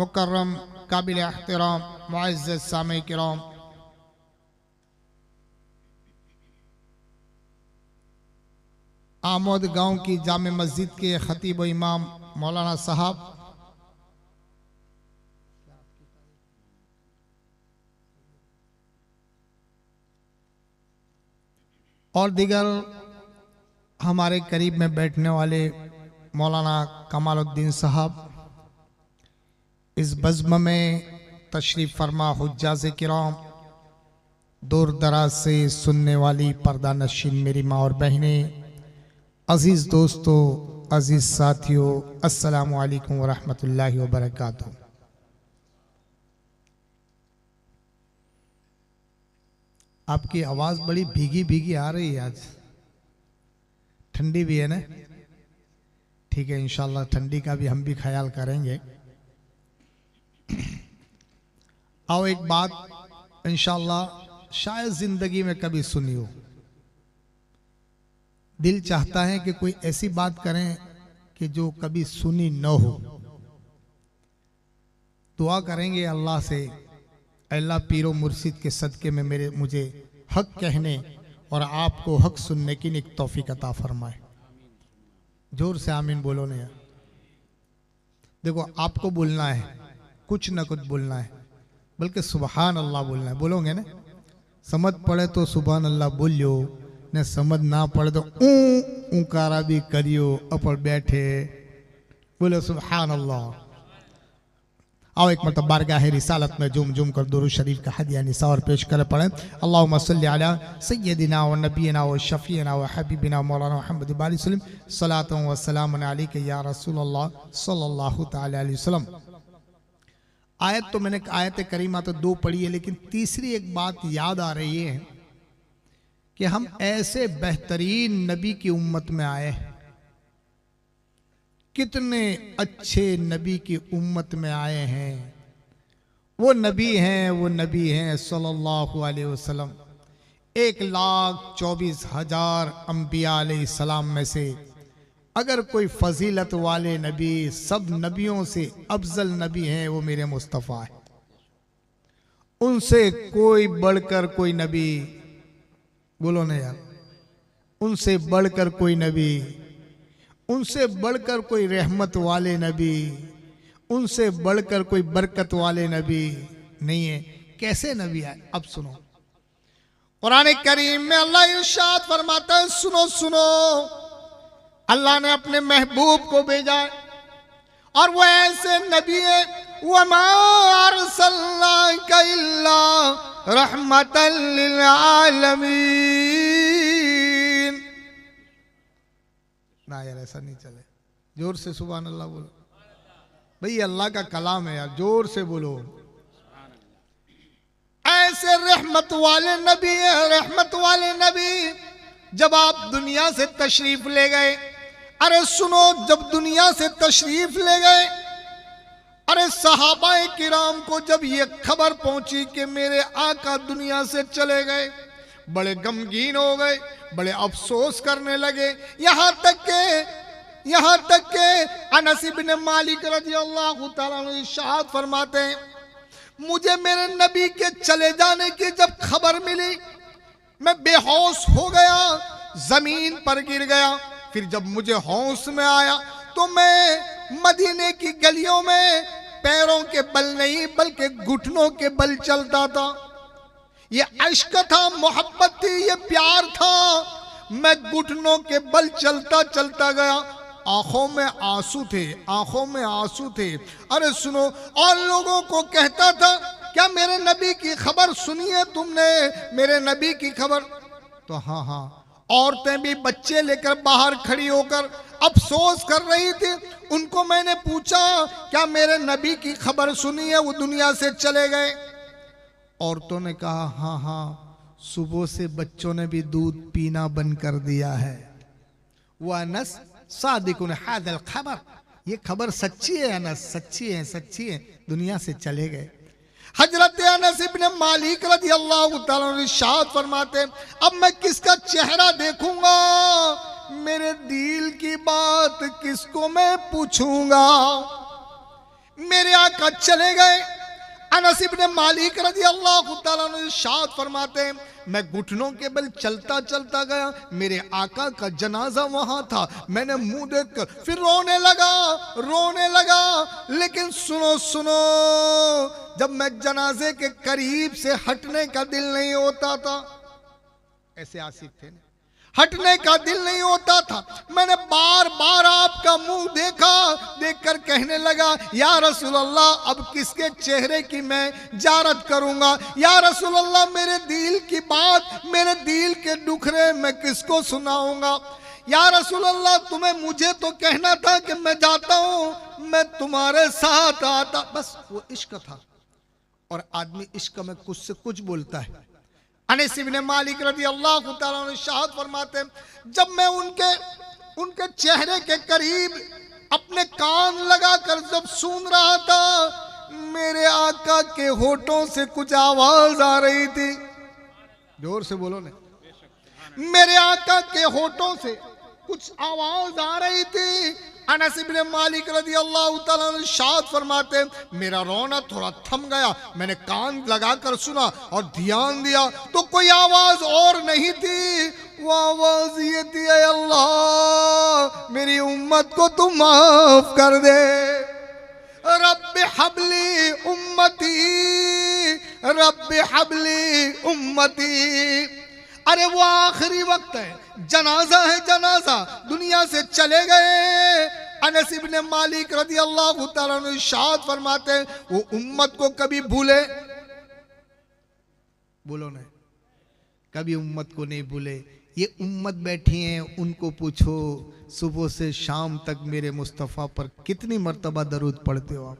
मुकर्रम काबिल एहतराम मुअज़्ज़ज़ सामे किराम आमोद गांव की जामे मस्जिद के खतीब व इमाम मौलाना साहब और दीगर हमारे करीब में बैठने वाले मौलाना कमालुद्दीन साहब, इस बज़्म में तशरीफ़ फरमा हुज्जाज़ किराम, दूर दराज से सुनने वाली पर्दा नशीन मेरी माँ और बहनें, अज़ीज़ दोस्तों, अज़ीज़ साथियों, अस्सलामु अलैकुम व रहमतुल्लाहि व बरकातुहू। आपकी आवाज़ बड़ी भीगी भीगी आ रही है आज, ठंडी भी है ना? ठीक है, इंशाल्लाह ठंडी का भी हम भी ख्याल करेंगे। आओ एक बात इंशाअल्लाह शायद जिंदगी में कभी सुनी हो। दिल चाहता है कि कोई ऐसी बात करें कि जो कभी सुनी न हो। दुआ करेंगे अल्लाह से, अल्लाह पीरो मुर्शिद के सदके में मुझे हक कहने और आपको हक सुनने की एक तौफीक अता फरमाए। जोर से आमीन बोलो ने। देखो आपको बोलना है, कुछ ना कुछ बोलना है, बल्कि सुबहान अल्लाह बोलना है। बोलोगे ना? समझ पड़े तो सुबहान अल्लाह बोलियो, ने समझ ना पड़े तो ऊंकारा भी करियो। अपर बैठे बोलो सुबहान अल्लाह। आओ एक मतलब बारगाह रिसालत में जुम जुम कर दुरूद शरीफ का हदिया निसा और पेश कर पड़े। अल्लाहुम्मा सल्ली अला सय्यदिना व नबीना व शफीना व हबीबिना मौलाना मुहम्मद बाली सल्लम सलातु व सलाम अलैका या रसूलल्लाह सल्लल्लाहु तआला अलैहि वसल्लम। आयत तो मैंने आयत करीमा तो दो पढ़ी है, लेकिन तीसरी एक बात याद आ रही है कि हम ऐसे बेहतरीन नबी की उम्मत में आए। कितने अच्छे नबी की उम्मत में आए हैं। वो नबी हैं सल्लल्लाहु अलैहि वसल्लम। 1,24,000 अंबिया अलैहिस्सलाम में से अगर कोई फजीलत वाले नबी, सब नबियों से अफजल नबी हैं, वो मेरे मुस्तफ़ा है। उनसे कोई बढ़कर कोई नबी, बोलो ना यार, उनसे बढ़कर कोई नबी, उनसे बढ़कर कोई रहमत वाले नबी, उनसे बढ़कर कोई बरकत वाले नबी नहीं है। कैसे नबी आए? अब सुनो, कुरान करीम में अल्लाह इरशाद फरमाता है, सुनो सुनो, अल्लाह ने अपने महबूब को भेजा है और वो ऐसे नबी है, वमा अर्सलनाका इल्ला रहमतल लिल आलमीन। ना यार ऐसा नहीं चले, जोर से सुभान अल्लाह बोलो भाई, अल्लाह का कलाम है यार, जोर से बोलो। ऐसे रहमत वाले नबी है, रहमत वाले नबी। जब आप दुनिया से तशरीफ ले गए, अरे सुनो, जब दुनिया से तशरीफ ले गए, अरे सहाबाए किराम को जब ये खबर पहुंची कि मेरे आका दुनिया से चले गए, बड़े गमगीन हो गए, बड़े अफसोस करने लगे। यहां तक के अनस इब्न मालिक रज़ियल्लाहु ताला अन्हु इरशाद फरमाते हैं, मुझे मेरे नबी के चले जाने की जब खबर मिली, मैं बेहोश हो गया, जमीन पर गिर गया। फिर जब मुझे होश में आया तो मैं मदीने की गलियों में पैरों के बल नहीं बल्कि घुटनों के बल चलता था। ये इश्क था, मोहब्बत थी, ये प्यार था। मैं घुटनों के बल चलता चलता गया। आंखों में आंसू थे, आंखों में आंसू थे। अरे सुनो, और लोगों को कहता था, क्या मेरे नबी की खबर सुनी है तुमने? मेरे नबी की खबर? तो हाँ हाँ, औरतें भी बच्चे लेकर बाहर खड़ी होकर अफसोस कर रही थी। उनको मैंने पूछा, क्या मेरे नबी की खबर सुनी है? वो दुनिया से चले गए। औरतों ने कहा, हाँ हाँ, सुबह से बच्चों ने भी दूध पीना बंद कर दिया है। वो अनस सादिकुन हादिल खबर, ये खबर सच्ची है अनस, सच्ची है, दुनिया से चले गए। हजरत अनस इब्न मालिक रज़ियल्लाहु ताला अन्हु इरशाद फरमाते, अब मैं किसका चेहरा देखूंगा? मेरे दिल की बात किसको मैं पूछूंगा? मेरे आका चले गए। अनस इब्न मालिक रज़ियल्लाहु ताला अन्हु इरशाद फरमाते हैं, मैं घुटनों के बल चलता चलता गया, मेरे आका का जनाजा वहां था। मैंने मुंह देखकर फिर रोने लगा। लेकिन सुनो सुनो, जब मैं जनाजे के करीब से हटने का दिल नहीं होता था, ऐसे आशिक थे ना, हटने का दिल नहीं होता था। मैंने बार बार आपका मुंह देखा, देखकर कहने लगा, या रसूल अल्लाह, अब किसके चेहरे की मैं जारत करूंगा? या रसूल अल्लाह, मेरे दिल की बात, मेरे दिल के दुखरे मैं किसको सुनाऊंगा? या रसूल अल्लाह, तुम्हें मुझे तो कहना था कि मैं जाता हूं, मैं तुम्हारे साथ आता। बस वो इश्क था, और आदमी इश्क में कुछ से कुछ बोलता है। अनस इब्न मालिक रज़ियल्लाहु ताला अन्हु इरशाद फरमाते हैं, जब मैं उनके चेहरे के करीब अपने कान लगाकर जब सुन रहा था, मेरे आका के होठों से कुछ आवाज आ रही थी। जोर से बोलो ना। मेरे आका के होठों से कुछ आवाज आ रही थी। अनस इब्न मालिक रज़ी अल्लाह तआला अन्हु इरशाद फरमाते, मेरा रोना थोड़ा थम गया, मैंने कान लगाकर सुना और ध्यान दिया तो कोई आवाज और नहीं थी। वो आवाज ये थी, ऐ अल्लाह मेरी उम्मत को तू माफ कर दे, रब्बि हबली उम्मती, रब्बि हबली उम्मती। अरे वो आखिरी वक्त है, जनाजा है, जनाजा, दुनिया से चले गए। अनस इब्न मालिक रज़ी अल्लाह तआला अन्हु इरशाद फरमाते हैं, वो उम्मत को कभी भूले, बोलो ना, कभी उम्मत को नहीं भूले। ये उम्मत बैठी हैं, उनको पूछो सुबह से शाम तक मेरे मुस्तफ़ा पर कितनी मर्तबा दरूद पढ़ते हो आप?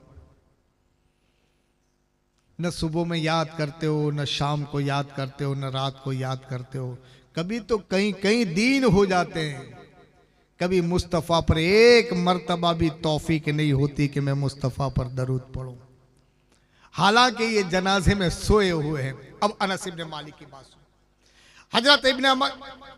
न सुबह में याद करते हो, न शाम को याद करते हो, न रात को याद करते हो। कभी तो कई कई दिन हो जाते हैं, कभी मुस्तफ़ा पर एक मर्तबा भी तौफीक नहीं होती कि मैं मुस्तफ़ा पर दरूद पढ़ूं। हालांकि ये जनाजे में सोए हुए हैं। अब अनस इब्न मालिक की बात सुनो। हजरत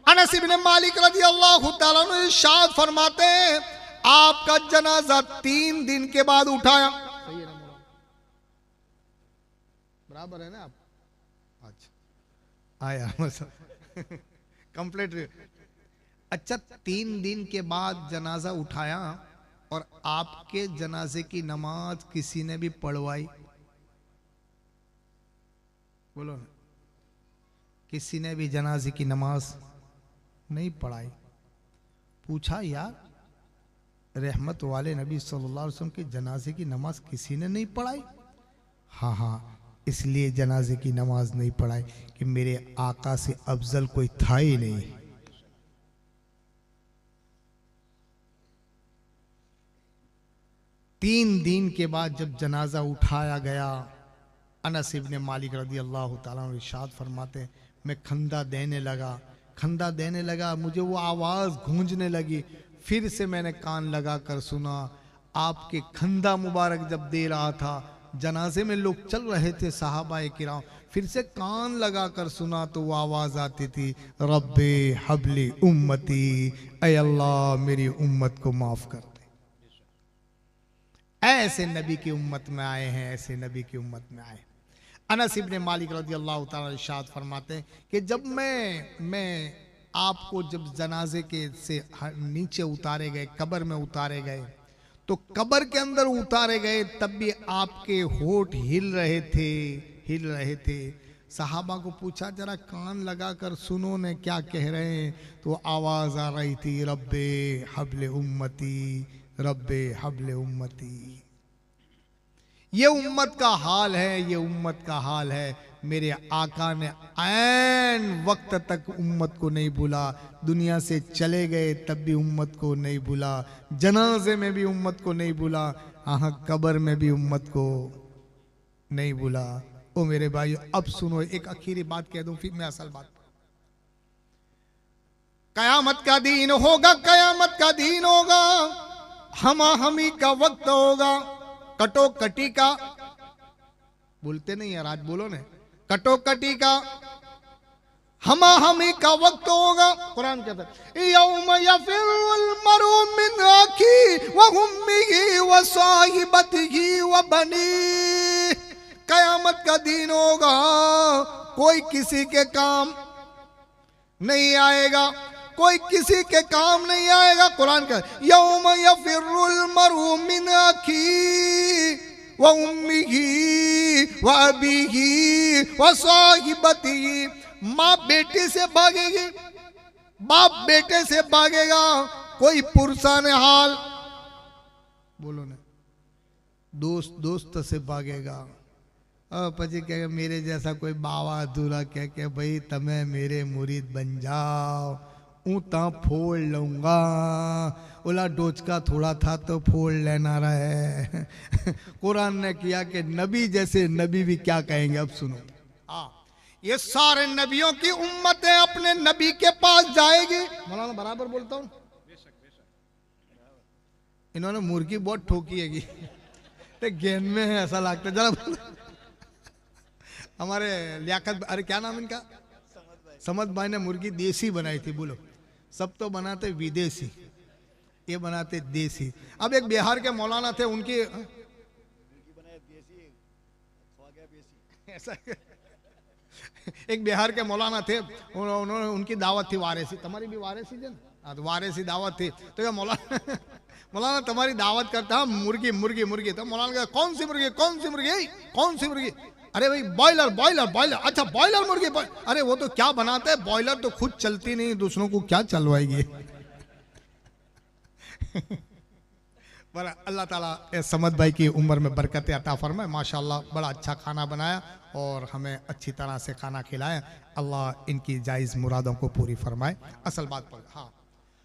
अनस इब्न मालिक रज़ी अल्लाह तआला अन्हु इरशाद फरमाते हैं, आपका जनाजा 3 दिन के बाद उठाया। सही है ना? बराबर है ना आप? अच्छा आया कंप्लीट। अच्छा, 3 दिन के बाद जनाजा उठाया और आपके जनाजे की नमाज किसी ने भी पढ़वाई? बोलो ना, किसी ने भी जनाजे की नमाज नहीं पढ़ाई। पूछा, यार रहमत वाले नबी सल्लल्लाहु अलैहि वसल्लम के जनाजे की नमाज किसी ने नहीं पढ़ाई? हाँ हाँ, इसलिए जनाजे की नमाज नहीं पढ़ाई कि मेरे आका से अफजल कोई था ही नहीं। तीन दिन के बाद जब जनाजा उठाया गया, अनस इब्न मालिक रज़ी अल्लाह तआला अन्हु इरशाद फरमाते, मैं खंदा देने लगा, मुझे वो आवाज़ गूंजने लगी। फिर से मैंने कान लगा कर सुना, आपके खंदा मुबारक जब दे रहा था, जनाजे में लोग चल रहे थे सहाबाए किराम, फिर से कान लगा कर सुना तो वो आवाज़ आती थी, रब्बे हबली उम्मती, ऐ अल्लाह मेरी उम्मत को माफ़ कर दे। ऐसे नबी की उम्मत में आए हैं, ऐसे नबी की उम्मत में आए। अनस इब्न मालिक रज़ी अल्लाह तआला इरशाद फरमाते हैं कि जब मैं आपको जब जनाजे के से नीचे उतारे गए, कब्र में उतारे गए, तो कब्र के अंदर उतारे गए तब भी आपके होठ हिल रहे थे। सहाबा को पूछा, जरा कान लगा कर सुनो ने क्या कह रहे हैं? तो आवाज़ आ रही थी, रब्बे हबले उम्मती, रब्बे हबले उम्मती। ये उम्मत का हाल है, ये उम्मत का हाल है। मेरे आका ने ऐन वक्त तक उम्मत को नहीं भूला, दुनिया से चले गए तब भी उम्मत को नहीं भूला, जनाजे में भी उम्मत को नहीं भूला, हाँ कब्र में भी उम्मत को नहीं भूला। ओ मेरे भाई, अब सुनो, एक आखिरी बात कह दूं फिर मैं असल बात। कयामत का दिन होगा, कयामत का दिन होगा, हमी का वक्त होगा, कटोकटी का, बोलते नहीं यार, आज बोलो ने, कटोकटी का, हमी का वक्त होगा। कुरान कहता है, यौम यफिरुल मरउ मिन अखी व उम्मिही व साहिबतिही व बनी। कयामत का दिन होगा, कोई किसी के काम नहीं आएगा, कोई किसी के काम नहीं आएगा। कुरान का, यौम यफिरुल मरउ मिन अखी व उम्मिही व अबीही व साहिबतिही। माँ बेटे से भागेगी, बाप बेटे से भागेगा, कोई पुरसान हाल, बोलो ना, दोस्त से भागेगा। अब पची कहेगा मेरे जैसा कोई बावा अधूरा कह के, भाई तमें मेरे मुरीद बन जाओ, ऊँता फोड़ लूँगा, ओला डोचका थोड़ा था तो फोड़ लेना रहे। कुरान ने किया कि नबी जैसे नबी भी क्या कहेंगे। अब सुनो, ये सारे नबियों की उम्मतें अपने नबी के पास जाएगी। मौलाना बराबर बोलता हूँ, इन्होंने मुर्गी बहुत ठोकी है। गेंद में है ऐसा लगता है। जरा हमारे लियाकत, अरे क्या नाम इनका, समद भाई ने मुर्गी देसी बनाई थी। बोलो, सब तो बनाते विदेशी, ये बनाते देसी। अब एक बिहार के मौलाना थे, उनकी ऐसा एक बिहार के मौलाना थे, उन्होंने उनकी दावत थी वारेसी, तुम्हारी भी वारेसी है ना, तो वारेसी दावत थी। तो ये मौलाना तुम्हारी दावत करता है, मुर्गी मुर्गी मुर्गी। तो मौलाना का कौन सी मुर्गी, कौन सी मुर्गी, कौन सी मुर्गी? अरे भाई बॉयलर बॉयलर बॉयलर। अच्छा बॉयलर मुर्गी, अरे वो तो क्या बनाते हैं, बॉयलर तो खुद चलती नहीं, दूसरों को क्या चलवाएगी। पर अल्लाह ताला समद भाई की उम्र में बरकत अता फरमाए। माशाल्लाह बड़ा अच्छा खाना बनाया और हमें अच्छी तरह से खाना खिलाया। अल्लाह इनकी जायज़ मुरादों को पूरी फरमाए। असल बात पर, हाँ,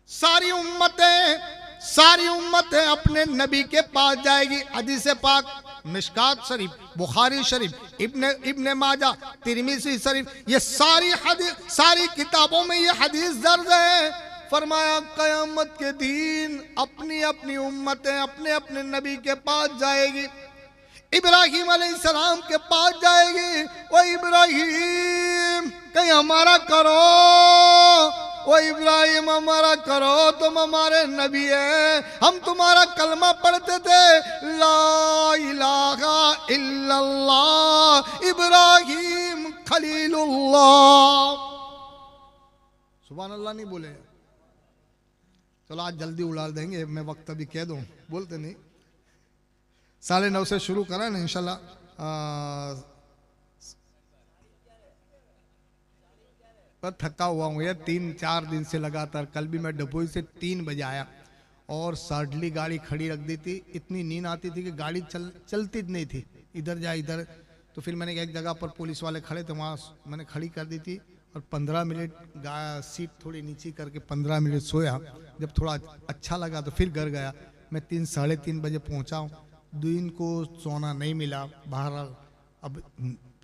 सारी उम्मतें अपने नबी के पास जाएगी। हदीस पाक मिशकात शरीफ, बुखारी शरीफ, इब्ने माजा, तिरमिज़ी शरीफ, ये सारी किताबों में ये हदीस दर्ज है। फरमाया कयामत के दिन अपनी अपनी उम्मतें अपने अपने नबी के पास जाएगी। इब्राहिम अलैहिस्सलाम के पास जाएगी। वो इब्राहिम कहीं हमारा करो, वो इब्राहिम हमारा करो, तुम हमारे नबी है, हम तुम्हारा कलमा पढ़ते थे, ला इलाहा इल्लल्लाह इब्राहिम खलीलुल्लाह। सुभान अल्लाह नहीं बोले? चलो आज जल्दी उड़ा देंगे, मैं वक्त अभी कह दूं, बोलते नहीं। 9:30 से शुरू करा ना इंशाल्लाह। पर थका हुआ हूँ यार, 3-4 दिन से लगातार। कल भी मैं डभोई से 3 बजे आया और सडली गाड़ी खड़ी रख दी थी। इतनी नींद आती थी कि गाड़ी चलती नहीं थी, इधर जा इधर। तो फिर मैंने एक जगह पर पुलिस वाले खड़े थे, वहाँ मैंने खड़ी कर दी थी और 15 मिनट सीट थोड़ी नीचे करके 15 मिनट सोया। जब थोड़ा अच्छा लगा तो फिर घर गया। मैं 3-3:30 बजे पहुंचा हूँ। दिन को सोना नहीं मिला। बहरहाल अब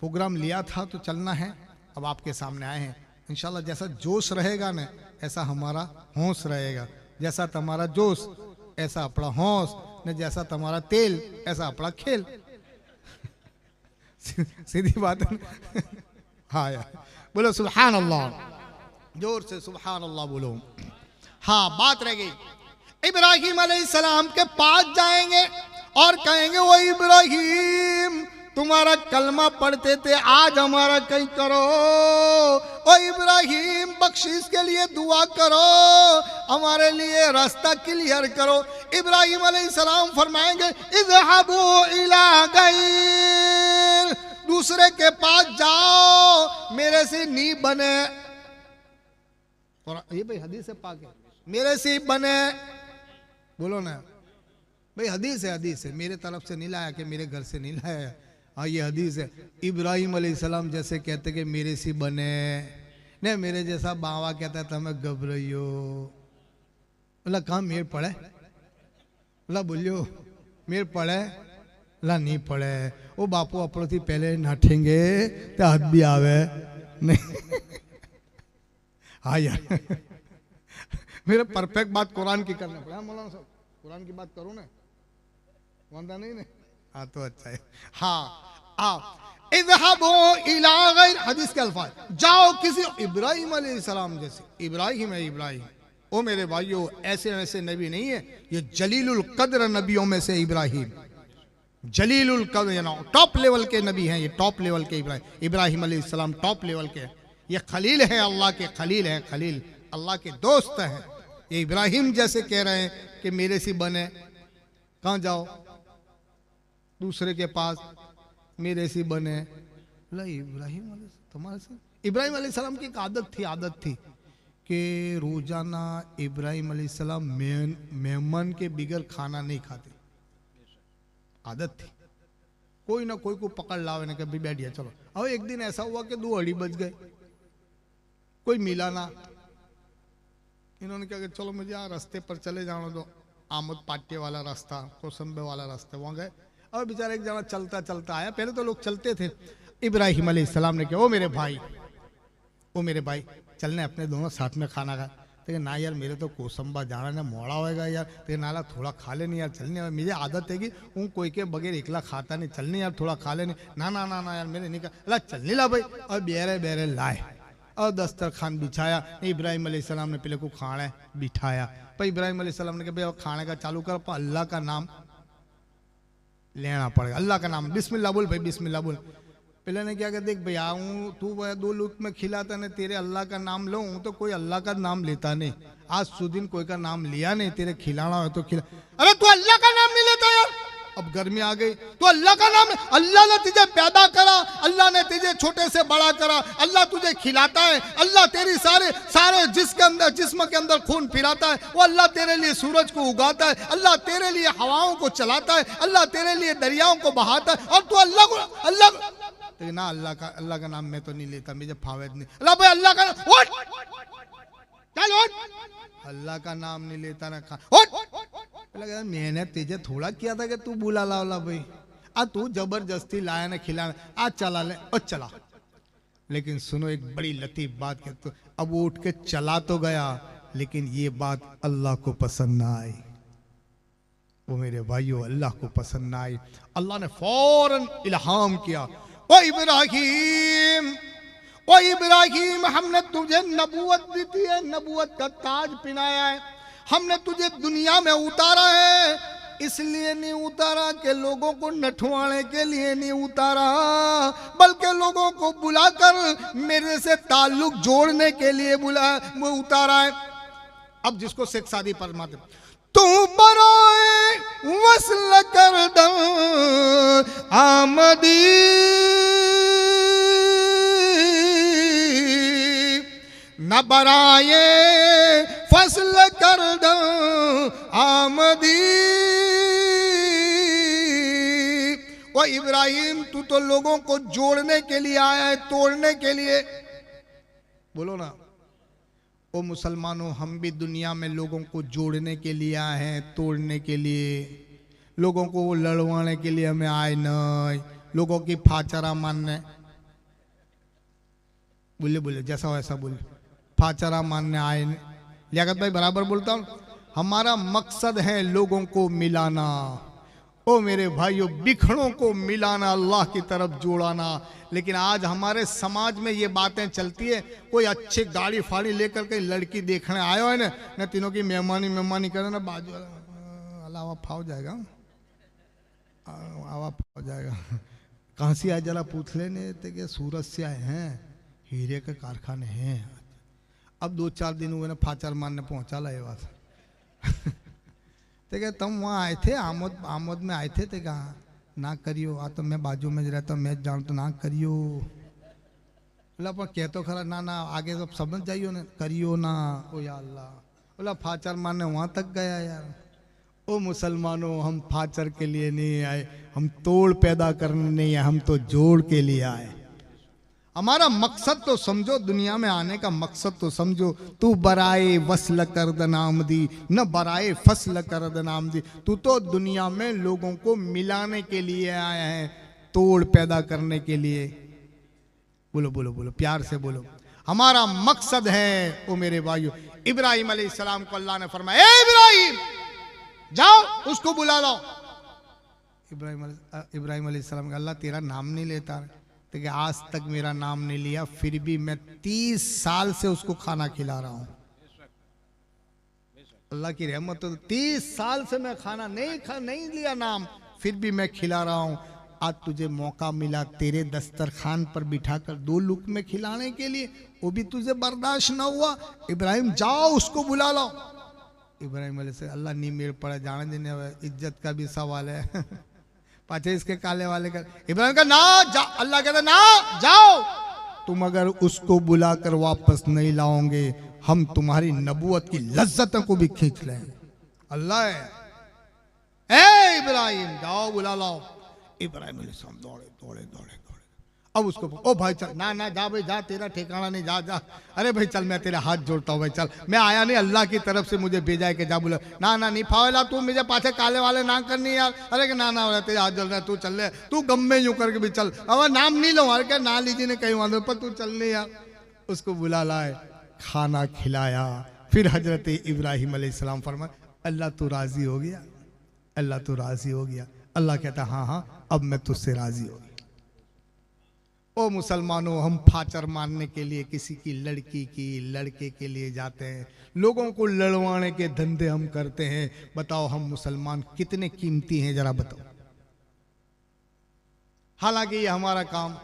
प्रोग्राम लिया था तो चलना है। अब आपके सामने आए हैं इंशाल्लाह। जैसा जोश रहेगा ना, ऐसा हमारा हौस रहेगा। जैसा तुम्हारा जोश ऐसा अपना हौस, न जैसा तुम्हारा तेल ऐसा अपना खेल। सीधी बात है। हाँ यार, बोलो सुभान अल्लाह, जोर से सुभान अल्लाह बोलो। हाँ, बात रह गई। इब्राहिम अलैहिस्सलाम के पास जाएंगे और कहेंगे, वो इब्राहिम तुम्हारा कलमा पढ़ते थे, आज हमारा कहीं करो। ओ इब्राहिम बख्शिश के लिए दुआ करो, हमारे लिए रास्ता क्लियर करो। इब्राहिम अलैहिस्सलाम फरमाएंगे, इज़हबू इला गैर, दूसरे के पास जाओ, मेरे से नहीं बने। और ये भाई हदीस है पाक है, मेरे से बने। बोलो ना भाई, हदीस है, मेरे तरफ से नहीं लाया कि मेरे घर से नहीं लाया। हाँ, ये हदीस है। इब्राहिम अलैहिस्सलाम जैसे कहते कि मेरे से बने, नहीं मेरे जैसा बावा कहता था मैं घबराइयो। बोला कहाँ मेर पड़े? बोला बोलियो मेर पड़े? बोला नहीं पड़े। वो बापू अपनों थी पहले नाठेंगे तो हाथ भी आवे नहीं। हाँ यार, मेरे परफेक्ट बात कुरान की करना पड़ा मौलाना साहब। कुरान की बात करो ना, मानता नहीं ने? हाँ तो अच्छा है। हाँ आप इज़हबू इला गैर, हदीस के अल्फाज, जाओ किसी इब्राहिम अलैहिस्सलाम जैसे। इब्राहिम है इब्राहिम। ओ मेरे भाइयों, ऐसे वैसे नबी नहीं है, ये जलीलुल कद्र नबियों में से इब्राहिम, जलीलुल कद्र, टॉप लेवल के नबी हैं ये, टॉप लेवल के इब्राहिम अलैहिस्सलाम टॉप लेवल के। ये खलील है, अल्लाह के खलील है, खलील अल्लाह के दोस्त हैं। ये इब्राहिम जैसे कह रहे हैं कि मेरे से बने, कहाँ जाओ दूसरे के पास, मेरे से बने। इब्राहिम तुम्हारे से? इब्राहिम अलैहिस्सलाम की एक आदत थी कि रोजाना इब्राहिम अलैहिस्सलाम मेहमान के बिगर खाना नहीं खाते। आदत थी। कोई ना कोई को पकड़ लावे ना, कभी बैठ गया चलो। अब एक दिन ऐसा हुआ कि 2 अड़ी बज गए, कोई मिला ना। इन्होंने कहा कि चलो मुझे यहाँ रास्ते पर चले जाना दो, आमद पाट्टे वाला रास्ता, कोसंबे वाला रास्ता, वहाँ गए। और बेचारा एक जना चलता चलता आया। पहले तो लोग चलते थे। इब्राहिम अलैहिस्सलाम ने कहा, ओ मेरे भाई चलने अपने दोनों साथ में खाना खा। तो ना यार मेरे तो कोसंबा जाना ना मोड़ा होएगा यार, तो नाला थोड़ा खा लेनी यार, चलने यार मेरी आदत है कि हूँ कोई के बगैर एकला खाता नहीं, चलने यार थोड़ा खा लेनी, ना ना ना ना यार मेरे नहीं अल्लाह चलने ला भाई। और बेरे बेरे लाए और दस्तरखान बिछाया, इब्राहिम अलैहिस्सलाम ने पहले को खाना बिठाया, पर इब्राहिम अलैहिस्सलाम ने कहा भाई खाने का चालू कर, पर अल्लाह का नाम लेना पड़ेगा, अल्लाह का नाम बिस्मिल्लाह बोल भाई बिस्मिल्लाह बोल। पहले ने क्या कहते देख भाई आऊँ तू दो लुत्फ में खिलाता नहीं, तेरे अल्लाह का नाम लो, तो कोई अल्लाह का नाम लेता नहीं, आज सुदिन कोई का नाम लिया नहीं, तेरे खिलाना हो तो खिला। अरे तू अल्लाह का नाम नहीं लेता यार, अब गर्मी आ गई तो अल्लाह का नाम, अल्लाह ने तुझे पैदा करा, अल्लाह ने तुझे छोटे से बड़ा करा, अल्लाह तुझे खिलाता है, अल्लाह तेरी सारे जिस्म के अंदर खून फिराता है, वो अल्लाह तेरे लिए सूरज को उगाता है, अल्लाह तेरे लिए हवाओं को चलाता है, अल्लाह तेरे लिए दरियाओं को बहाता है, और तू अल्लाह ना अल्लाह का नाम मैं तो नहीं लेता, मुझे फावत नहीं, अल्लाह भाई अल्लाह का चल अल्लाह का नाम नहीं लेता ना खा लगा। मैंने तुझे थोड़ा किया था कि तू बुला ला भाई, आ तू जबरदस्ती लाया ना खिलाना, आज चला ले और चला। लेकिन सुनो एक बड़ी लतीफ बात कहते, तो अब वो उठ के चला तो गया, लेकिन ये बात अल्लाह को पसंद ना आई। वो मेरे भाइयों अल्लाह को पसंद ना आई, अल्लाह ने फौरन इल्हाम किया, ओ इब्राहिम हमने तुझे नबूवत दी है, नबूवत का ताज पिनाया है, हमने तुझे दुनिया में उतारा है, इसलिए नहीं उतारा कि लोगों को नठवाने के लिए नहीं उतारा, बल्कि लोगों को बुलाकर मेरे से ताल्लुक जोड़ने के लिए वो उतारा है। अब जिसको शेख सादी फरमाते, तू बराए वस्ल कर दो आमदी, न बराए फसल कर दो आमदी। वो इब्राहिम तू तो लोगों को जोड़ने के लिए आया है, तोड़ने के लिए बोलो ना। ओ मुसलमानों हम भी दुनिया में लोगों को जोड़ने के लिए आए हैं, तोड़ने के लिए, लोगों को लड़वाने के लिए हमें आए नहीं, लोगों की फाचरा मानने, बोले बोले जैसा वैसा बोले, फाचरा मानने आए। लियाकत भाई बराबर बोलता हूँ, हमारा मकसद है लोगों को मिलाना, ओ मेरे भाइयों बिखड़ों को मिलाना, अल्लाह की तरफ जोड़ाना। लेकिन आज हमारे समाज में ये बातें चलती है, कोई अच्छी गाड़ी फाड़ी लेकर के लड़की देखने आयो है ना तीनों की मेहमानी करे ना, बाजू अलावा फाव जाएगा, आवा फाव जाएगा, कहाँ से आए जरा पूछ लेने थे, सूरत से आए हैं, हीरे के कारखाने हैं। अब 2-4 दिन हुए ना फाचर मारने पहुंचा ला ये बात ते तुम वहाँ आए थे, आमोद में आए थे, कहा ना करियो, आ तो मैं बाजू में रहता हूँ, मैं जान तो ना करियो, बोला पर कह तो खरा ना ना आगे सब समझ जाइयो ना, करियो ना। ओ या अल्लाह, बोला फाचर मारने वहाँ तक गया यार। ओ मुसलमानों हम फाचर के लिए नहीं आए, हम तोड़ पैदा करने नहीं आए, हम तो जोड़ के लिए आए। हमारा मकसद तो समझो, दुनिया में आने का मकसद तो समझो। तू बराए वसल कर दनामदी न बराए फसल कर दनामदी, तू तो दुनिया में लोगों को मिलाने के लिए आया है, तोड़ पैदा करने के लिए। बोलो बोलो बोलो प्यार से बोलो, हमारा मकसद है। ओ मेरे भाइयों इब्राहिम अलैहिस्सलाम को अल्लाह ने फरमाया, ए इब्राहिम जाओ उसको बुला लो। इब्राहिम अलैहिस्सलाम का अल्लाह तेरा नाम नहीं लेता, कि आज तक मेरा नाम नहीं लिया, फिर भी मैं 30 साल से उसको खाना खिला रहा हूं। अल्लाह की रहमत तो 30 साल से मैं खाना नहीं लिया नाम, फिर भी मैं खिला रहा हूं। आज तुझे मौका मिला तेरे दस्तरखान पर बिठाकर 2 लुक़्मे खिलाने के लिए, वो भी तुझे बर्दाश्त ना हुआ। इब्राहिम जाओ उसको बुला लो। इब्राहिम अलैहि सलाम अल्लाह नहीं मेल पड़ा, जाने देने इज्जत का भी सवाल है पाचे इसके काले वाले का। इब्राहिम का ना जा, अल्लाह कहता ना जाओ, तुम अगर उसको बुलाकर वापस नहीं लाओगे हम तुम्हारी नबूवत की लज्जतों को भी खींच लेंगे। अल्लाह है, ए इब्राहिम जाओ बुला लाओ। इब्राहिम अलैहिस्सलाम दौड़े दौड़े दौड़े दौड़े, अब उसको ओ भाई चल, ना ना जा भाई जा, तेरा ठिकाना नहीं, जा जा। अरे भाई चल मैं तेरे हाथ जोड़ता हूँ भाई, चल मैं आया नहीं, अल्लाह की तरफ से मुझे भेजा है कि जा बुला। ना ना नहीं फावेला, तू मुझे पाछे काले वाले ना करनी यार। अरे कि ना ना तेरे हाथ जल रहा है, तू चल रहे, तू गम में यूं करके भी चल, अब नाम नहीं लो, अरे क्या ना लीजिए ने कहीं वाले पर तू चल नहीं यार। उसको बुला लाए, खाना खिलाया, फिर हजरत इब्राहिम अलैहिस्सलाम फरमाए, अल्लाह तू राजी हो गया, अल्लाह तू राजी हो गया। अल्लाह कहता हाँ हाँ अब मैं तुझसे राजी हो गया। ओ मुसलमानों, हम फाचर मारने के लिए किसी की लड़की की लड़के के लिए जाते हैं, लोगों को लड़वाने के धंधे हम करते हैं। बताओ हम मुसलमान कितने कीमती हैं, जरा बताओ। हालांकि ये हमारा काम,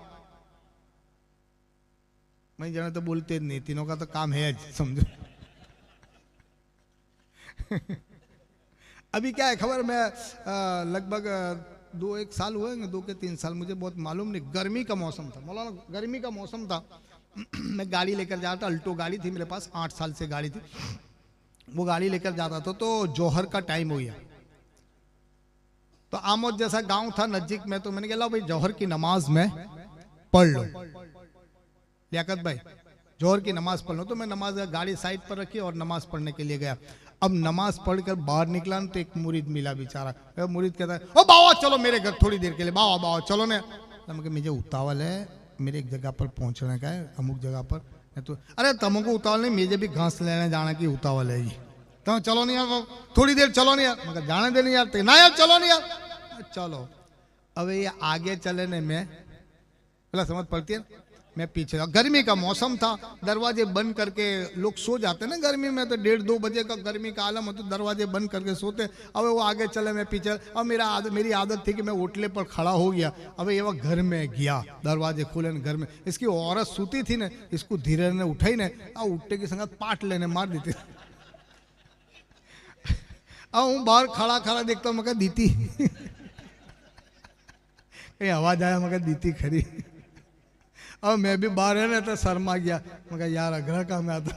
मैं जरा तो बोलते नहीं, तीनों का तो काम है समझो। अभी क्या है खबर, मैं लगभग 2-1 साल हुए, 2 के 3 साल, मुझे बहुत मालूम नहीं। गर्मी का मौसम था मौलाना, गर्मी का मौसम था। मैं गाड़ी लेकर जा रहा था, अल्टो गाड़ी थी मेरे पास, 8 साल से गाड़ी थी। वो गाड़ी लेकर जाता था तो जोहर का टाइम हो गया। तो आमोद जैसा गांव था नजदीक में, तो मैंने कहा भाई जोहर की नमाज में पढ़ लो, लियाकत भाई जोहर की नमाज पढ़ लो। तो मैं नमाज गाड़ी साइड पर रखी और नमाज पढ़ने के लिए गया। अब नमाज पढ़कर बाहर निकला तो एक मुरीद मिला बेचारा। मुरीद कहता है, ओ बाबा चलो मेरे घर थोड़ी देर के लिए, बाबा बाबा चलो ने। मुझे उतावल है, मेरे एक जगह पर पहुंचने का है, अमुक जगह पर। तो अरे तुमको उतावल नहीं, मुझे भी घास लेने जाने की उतावल है जी। तो चलो नहीं यार, थोड़ी देर चलो नहीं यार। मगर जाने दे नहीं यार, ना यार चलो नहीं यार, चलो। अब ये आगे चले ने में बोला समझ पड़ती है, मैं पीछे। गर्मी का मौसम था, दरवाजे बंद करके लोग सो जाते ना गर्मी में, तो 1:30-2 बजे का गर्मी का आलम हो तो दरवाजे बंद करके सोते। अब वो आगे चले, मैं पीछे। अब मेरी आदत थी कि मैं ओटले पर खड़ा हो गया। अब ये वो घर में गया, दरवाजे खुले घर में। इसकी औरत सूती थी ना, इसको धीरे ने उठाई ने, और उठने की संगत पाट लेने मार दी थी। अब हूँ बाहर खड़ा खड़ा देखता हूँ, मैं दीती कहीं आवाज आया, मैं दीती खरी। अब मैं भी बाहर है ना तो शर्मा गया, मगर यार अग्रह का मैं आता।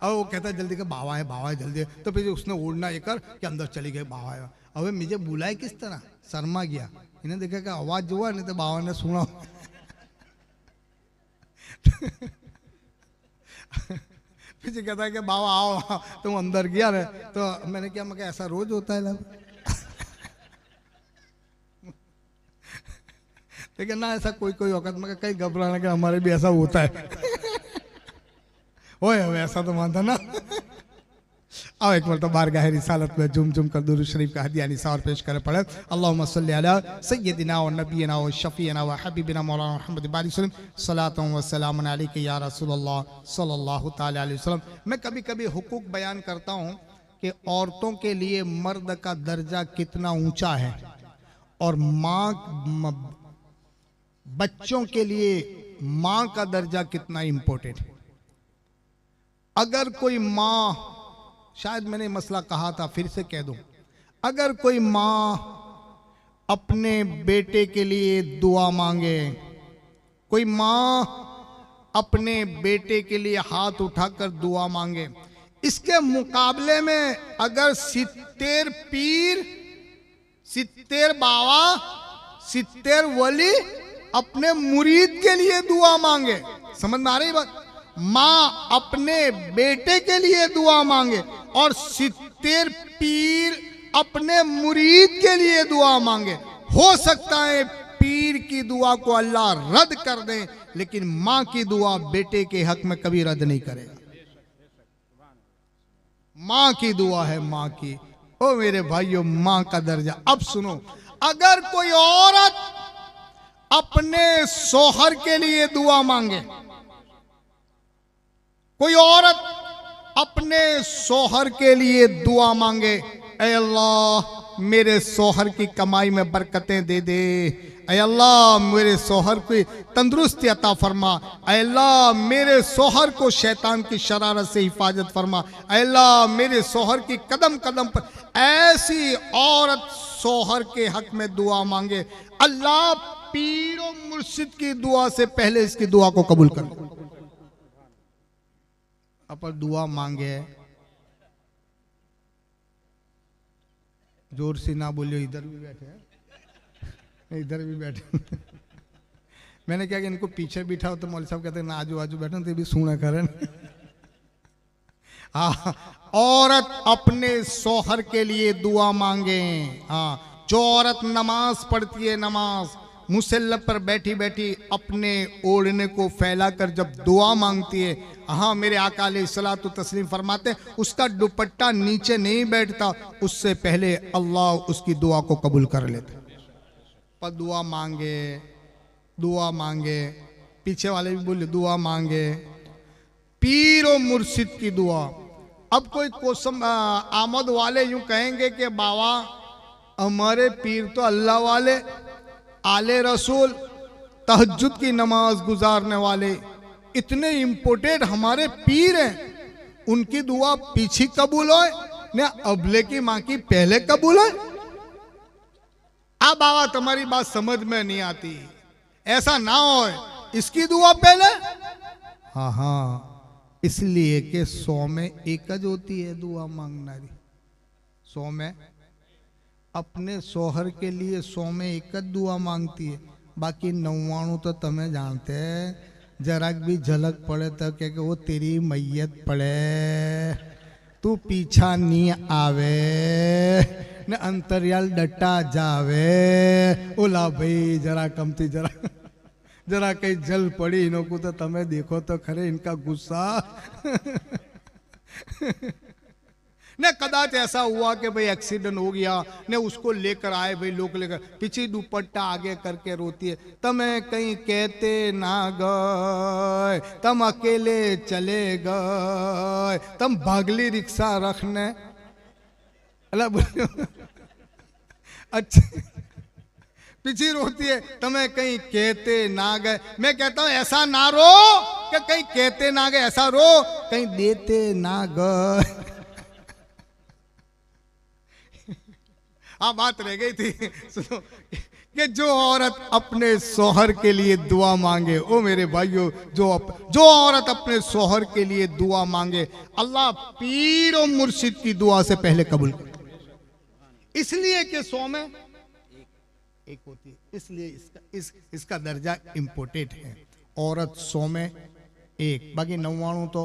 अब वो कहता जल्दी का बाबा है जल्दी। तो फिर उसने ओढ़ना ये कर कि अंदर चली गई, बाबा है। अब मुझे बुलाए किस तरह, शर्मा गया। इन्हें देखा कि आवाज जो है नहीं तो बाबा ने सुना। फिर कहता है कि बाबा आओ, तुम अंदर गया रहे। तो मैंने क्या, मैं ऐसा रोज होता है लग। लेकिन ना ऐसा कोई वक्त में कहीं घबराने का, हमारे भी ऐसा होता है। ओए ऐसा तो मानता ना। आओ एक मरतबा बारगाह रिसालत में झूम कर दुरूद शरीफ का हदिया निसार पेश करे पड़े। अल्लाहुम्मा सल्ली अला सय्यदिना व नबियना व शफीना व हबीबिना मौलाना मुहम्मद बारिक सल्लम सलातु व सलामुन अलैका या रसूलल्लाह सल्लल्लाहु तआला अलैहि वसल्लम। मैं कभी कभी हुकूक बयान करता हूँ कि औरतों के लिए मर्द का दर्जा कितना ऊंचा है, और बच्चों के लिए मां का दर्जा कितना इंपॉर्टेंट है। अगर कोई मां, शायद मैंने मसला कहा था फिर से कह दूं, अगर कोई मां अपने बेटे के लिए दुआ मांगे, कोई मां अपने बेटे के लिए हाथ उठाकर दुआ मांगे, इसके मुकाबले में अगर 70 पीर, 70 बाबा, 70 वली अपने मुरीद के लिए दुआ मांगे, समझ में आ रही बात? माँ अपने बेटे के लिए दुआ मांगे और 70 पीर अपने मुरीद के लिए दुआ मांगे। हो सकता है पीर की दुआ को अल्लाह रद्द कर दे, लेकिन माँ की दुआ बेटे के हक में कभी रद्द नहीं करेगा। माँ की दुआ है, माँ की। ओ मेरे भाइयों, माँ का दर्जा। अब सुनो, अगर कोई औरत अपने सोहर के लिए दुआ मांगे, कोई औरत अपने सोहर के लिए दुआ मांगे, ऐ अल्लाह मेरे सोहर की कमाई में बरकतें दे दे, ऐ अल्लाह मेरे सोहर की तंदुरुस्ती अता फरमा, ऐ अल्लाह मेरे सोहर को शैतान की शरारत से हिफाजत फरमा, ऐ अल्लाह मेरे सोहर की कदम कदम पर। ऐसी औरत सोहर के हक में दुआ मांगे, अल्लाह पीर और मुर्शिद की दुआ से पहले इसकी दुआ को कबूल कर। अपन दुआ मांगे, जोर से ना बोलियो, इधर भी बैठे हैं, इधर भी बैठे। मैंने क्या कि इनको पीछे बिठाओ तो मौलवी साहब कहते हैं ना आजू आजू बैठे तो भी सुना करें। हाँ, औरत अपने सोहर के लिए दुआ मांगे। हाँ, जो औरत नमाज पढ़ती है, नमाज मुसल्ला पर बैठी बैठी अपने ओढ़ने को फैलाकर जब दुआ मांगती है, हाँ मेरे आका अलैहिस्सलातु तस्लीम फरमाते हैं उसका दुपट्टा नीचे नहीं बैठता, उससे पहले अल्लाह उसकी दुआ को कबूल कर लेते। पर दुआ मांगे, दुआ मांगे, पीछे वाले भी बोले दुआ मांगे, पीर और मुर्शिद की दुआ। अब कोई कोसम आमद वाले यूं कहेंगे कि बाबा हमारे पीर तो अल्लाह वाले, आले रसूल, तहज्जुद की नमाज गुजारने वाले, इतने इम्पोर्टेंट हमारे पीर हैं, उनकी दुआ पीछे कबूल होए ना अबले की मां की पहले कबूल होए। अब बाबा तुम्हारी बात समझ में नहीं आती, ऐसा ना हो, इसकी दुआ पहले। हाँ हाँ, इसलिए कि 100 में एक ज होती है दुआ मांगनारी। 100 में अपने सोहर के लिए 100 में एक दुआ मांगती है, बाकी 99 तो तुम्हें जानते हैं, जरा भी झलक पड़े तो क्या कि वो तेरी मैयत पड़े, तू पीछा नहीं आवे न अंतरियाल डटा जावे, ओला भाई जरा कमती जरा कहीं जल पड़ी इन्हों को तो तुम्हें देखो तो खरे इनका गुस्सा न कदाच ऐसा हुआ कि भाई एक्सीडेंट हो गया ने उसको लेकर आए, भाई लोग लेकर पीछे दुपट्टा आगे करके रोती है, तमें कहीं कहते ना गए, तुम अकेले चले गए, तुम भागली रिक्शा रखने अच्छा पीछे रोती है, तुम्हें कहीं कहते ना गए। मैं कहता हूं ऐसा ना रो कि कहीं कहते ना गए, ऐसा रो कहीं देते ना गए। हाँ बात रह गई थी, सुनो कि जो औरत अपने सोहर के लिए दुआ मांगे, ओ मेरे भाइयों, जो औरत अपने सोहर के लिए दुआ मांगे अल्लाह पीर और मुर्शिद की दुआ से पहले कबूल करे, इसलिए कि 100 में एक होती है, इसलिए इसका दर्जा इंपोर्टेंट है। औरत 100 में एक, बाकी 99 तो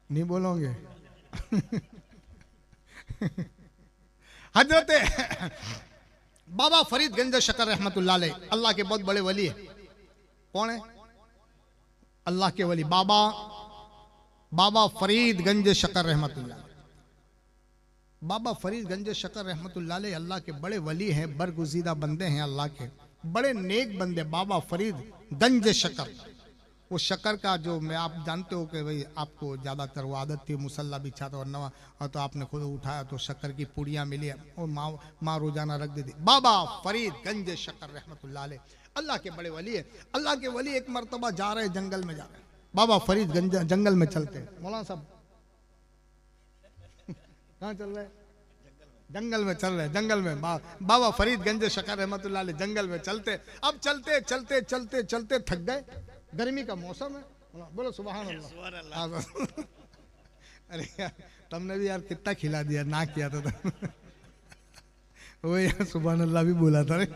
नहीं बोलोगे। हजरत बाबा फरीद गंज शकर रहमतुल्लाह अलैह अल्लाह के बहुत बड़े वली है। कौन है? अल्लाह के वली बाबा फरीद गंज शकर रहमतुल्लाह। बाबा फरीद गंज शकर रहमतुल्लाह अलैह अल्लाह के बड़े वली हैं, बरगुज़ीदा बंदे हैं, अल्लाह के बड़े नेक बंदे। बाबा फरीद गंज शकर, वो शकर का जो मैं आप जानते हो कि भाई आपको ज़्यादातर वो आदत थी मुसल्ला बिछा था और नवा, और तो आपने खुद उठाया तो शक्कर की पुड़ियाँ मिली और माँ रोजाना रख देती। बाबा फरीद गंज शकर रहमतुल्लाह अलैह अल्लाह के बड़े वली है। अल्लाह के वली एक मरतबा जा रहे, जंगल में जा रहे, बाबा फरीद गंज जंगल में चलते हैं। मौलाना साहब कहाँ चल रहे? जंगल में चल रहे, जंगल में बाबा फरीद गंज शकर रहमतुल्लाह अलैह जंगल में चलते। अब चलते चलते चलते चलते थक गए, गर्मी का मौसम है, बोलो सुभान अल्लाह। अरे यार तुमने भी यार कितना खिला दिया, ना किया था वो यार सुभान अल्लाह भी बोला था रे।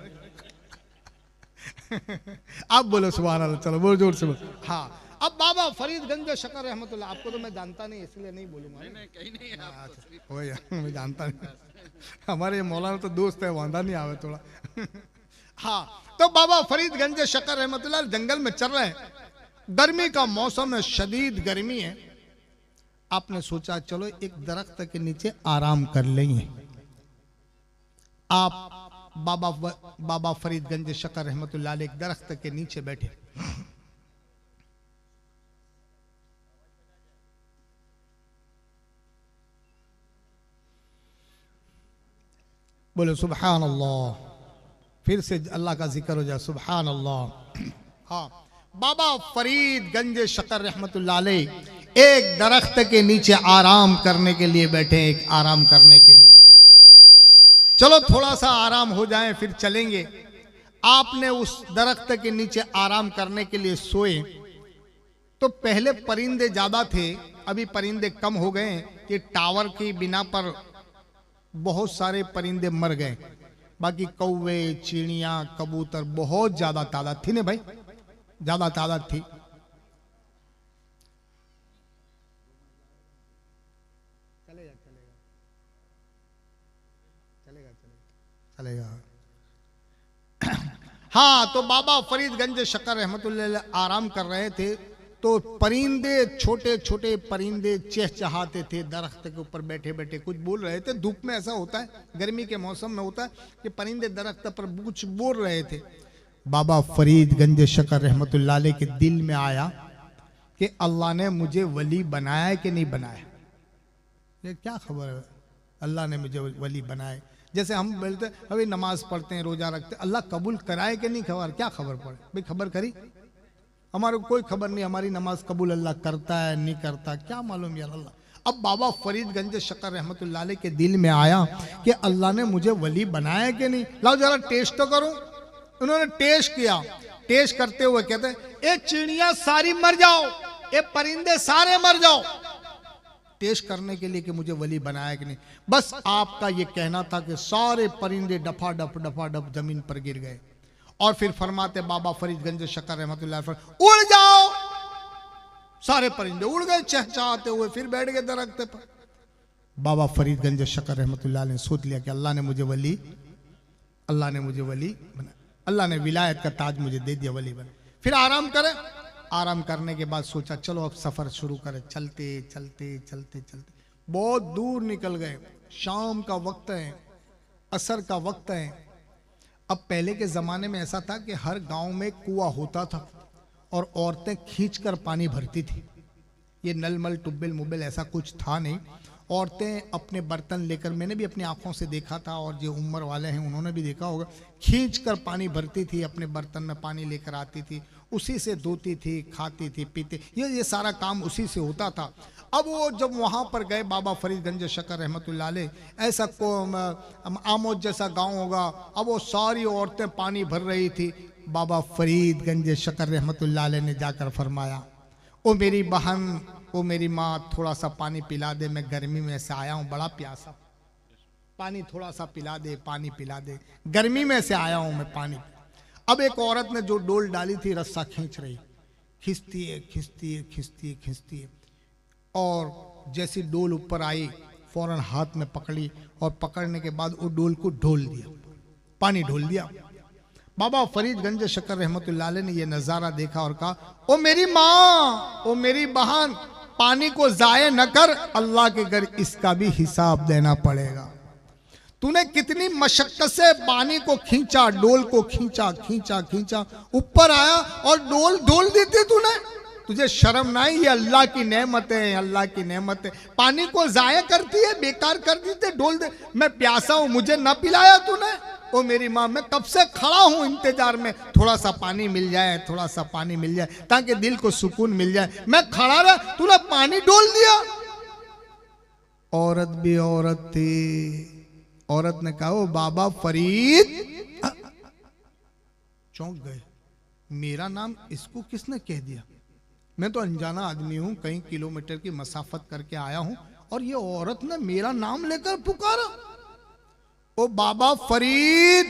आप बोलो सुभान अल्लाह, चलो बोलो जोर से बोलो। हाँ, अब बाबा फरीद गंज शकर रहमतुल्लाह, आपको तो मैं जानता नहीं इसलिए नहीं बोलूंगा। कहीं नहीं वो यार मैं जानता नहीं, हमारे मौलाना तो दोस्त है, वादा नहीं आवे थोड़ा। हाँ, तो बाबा फरीद गंज शकर रहमतुल्लाह जंगल में चल रहे हैं, गर्मी का मौसम है, शदीद गर्मी है। आपने सोचा चलो एक दरख्त के नीचे आराम कर लेंगे। आप बाबा फरीद गंज शकर रहमतुल्लाह अलैह एक दरख्त के नीचे बैठे। बोले सुभान अल्लाह, फिर से अल्लाह का जिक्र हो जाए, सुभान अल्लाह। हाँ, बाबा फरीद गंज शकर रहमतुल्लाह अलैह एक दरख्त के नीचे आराम करने के लिए बैठे, एक आराम करने के लिए। चलो थोड़ा सा आराम हो जाए फिर चलेंगे। आपने उस दरख्त के नीचे आराम करने के लिए सोए तो पहले परिंदे ज्यादा थे, अभी परिंदे कम हो गए कि टावर की बिना पर बहुत सारे परिंदे मर गए। बाकी कौवे, चिड़िया, कबूतर बहुत ज्यादा तादाद थी ने भाई, ज्यादा तादाद थी। चलेगा। हाँ, तो बाबा फरीदगंज शकर रहमतुल्लाह अलैह आराम कर रहे थे, तो परिंदे, छोटे छोटे परिंदे चहचहाते थे दरख्त के ऊपर बैठे बैठे, कुछ बोल रहे थे। धूप में ऐसा होता है, गर्मी के मौसम में होता है कि परिंदे दरख्त पर कुछ बोल रहे थे। बाबा फरीदगंज शकर रहमतुल्लाह अलैह के दिल में आया कि अल्लाह ने मुझे वली बनाया है कि नहीं बनाया। ये क्या खबर है, अल्लाह ने मुझे वली बनाया। जैसे हम बोलते अभी नमाज पढ़ते हैं, रोजा रखते हैं, अल्लाह कबूल कराए कि नहीं खबर, क्या खबर पड़े भाई, खबर करी हमारे को कोई खबर नहीं, हमारी नमाज कबूल अल्लाह करता है नहीं करता, क्या मालूम यार अल्लाह। अब बाबा फरीदगंज शकर रहमतुल्लाह अलैह के दिल में आया कि अल्लाह ने मुझे वली बनाया कि नहीं, लाओ जरा टेस्ट तो करूं। उन्होंने टेस्ट किया, टेस्ट करते हुए कहते ये चिड़िया सारी मर जाओ, ये परिंदे सारे मर जाओ, टेस्ट करने के लिए कि मुझे वली बनाया कि नहीं। बस आपका ये कहना था कि सारे परिंदे डफा डफ जमीन पर गिर गए। और फिर फरमाते बाबा फरीदगंज शकर रहमतुल्लाह अलैह, उड़ जाओ। सारे परिंदे उड़ गए चहचहाते हुए, फिर बैठ गए दरख्त पर। बाबा फरीदगंज शकर रहमतुल्लाह अलैह ने सोच लिया कि अल्लाह ने मुझे वली बना, अल्लाह ने विलायत का ताज मुझे दे दिया, वली बना। फिर आराम करें। आराम करने के बाद सोचा चलो अब सफर शुरू करें। चलते चलते चलते चलते बहुत दूर निकल गए। शाम का वक्त है, असर का वक्त है। अब पहले के जमाने में ऐसा था कि हर गांव में कुआं होता था और औरतें खींचकर पानी भरती थी। ये नलमल टुब्बेल मुब्बेल ऐसा कुछ था नहीं। औरतें अपने बर्तन लेकर, मैंने भी अपनी आंखों से देखा था और जो उम्र वाले हैं उन्होंने भी देखा होगा, खींचकर पानी भरती थी, अपने बर्तन में पानी लेकर आती थी, उसी से धोती थी, खाती थी, पीती, ये सारा काम उसी से होता था। अब वो जब वहाँ पर गए बाबा फरीदगंज शकर रहमतुल्लाह अलैह, ऐसा को आमोद जैसा गांव होगा, अब वो सारी औरतें पानी भर रही थी। बाबा फरीदगंज शकर रहमतुल्लाह अलैह ने जाकर फरमाया, ओ मेरी बहन, ओ मेरी माँ, थोड़ा सा पानी पिला दे, मैं गर्मी में से आया हूँ, बड़ा प्यासा, पानी थोड़ा सा पिला दे, पानी पिला दे, गर्मी में से आया हूँ मैं, पानी। अब एक औरत ने जो डोल डाली थी रस्सा खींच रही, खींचती है खींचती है खींचती है खींचती है, और जैसी डोल ऊपर आई फौरन हाथ में पकड़ी और पकड़ने के बाद वो डोल को ढोल दिया, पानी ढोल दिया। बाबा फरीदगंज शकर रहमतुल्लाह अलैह ने यह नजारा देखा और कहा, ओ मेरी माँ, ओ मेरी बहन, पानी को जाये न कर, अल्लाह के घर इसका भी हिसाब देना पड़ेगा। तूने कितनी मशक्कत से पानी को खींचा, डोल को खींचा खींचा खींचा, ऊपर आया और डोल ढोल दी थी तूने, तुझे शर्म ना आई? ये अल्लाह की नेमत है, अल्लाह की नेमत है, पानी को जाया करती है, बेकार कर देते, डोल दे, मैं प्यासा हूं, मुझे ना पिलाया तूने। ओ मेरी माँ, मैं कब से खड़ा हूं इंतजार में, थोड़ा सा पानी मिल जाए, थोड़ा सा पानी मिल जाए ताकि दिल को सुकून मिल जाए, मैं खड़ा रहा, तूने पानी डोल दिया। औरत भी औरत थी। औरत ने कहा, ओ बाबा फरीद, चौंक गए, मेरा नाम इसको किसने कह दिया? मैं तो अनजाना आदमी हूं, कई किलोमीटर की मसाफत करके आया हूं और ये औरत ने मेरा नाम लेकर पुकारा। ओ बाबा फरीद,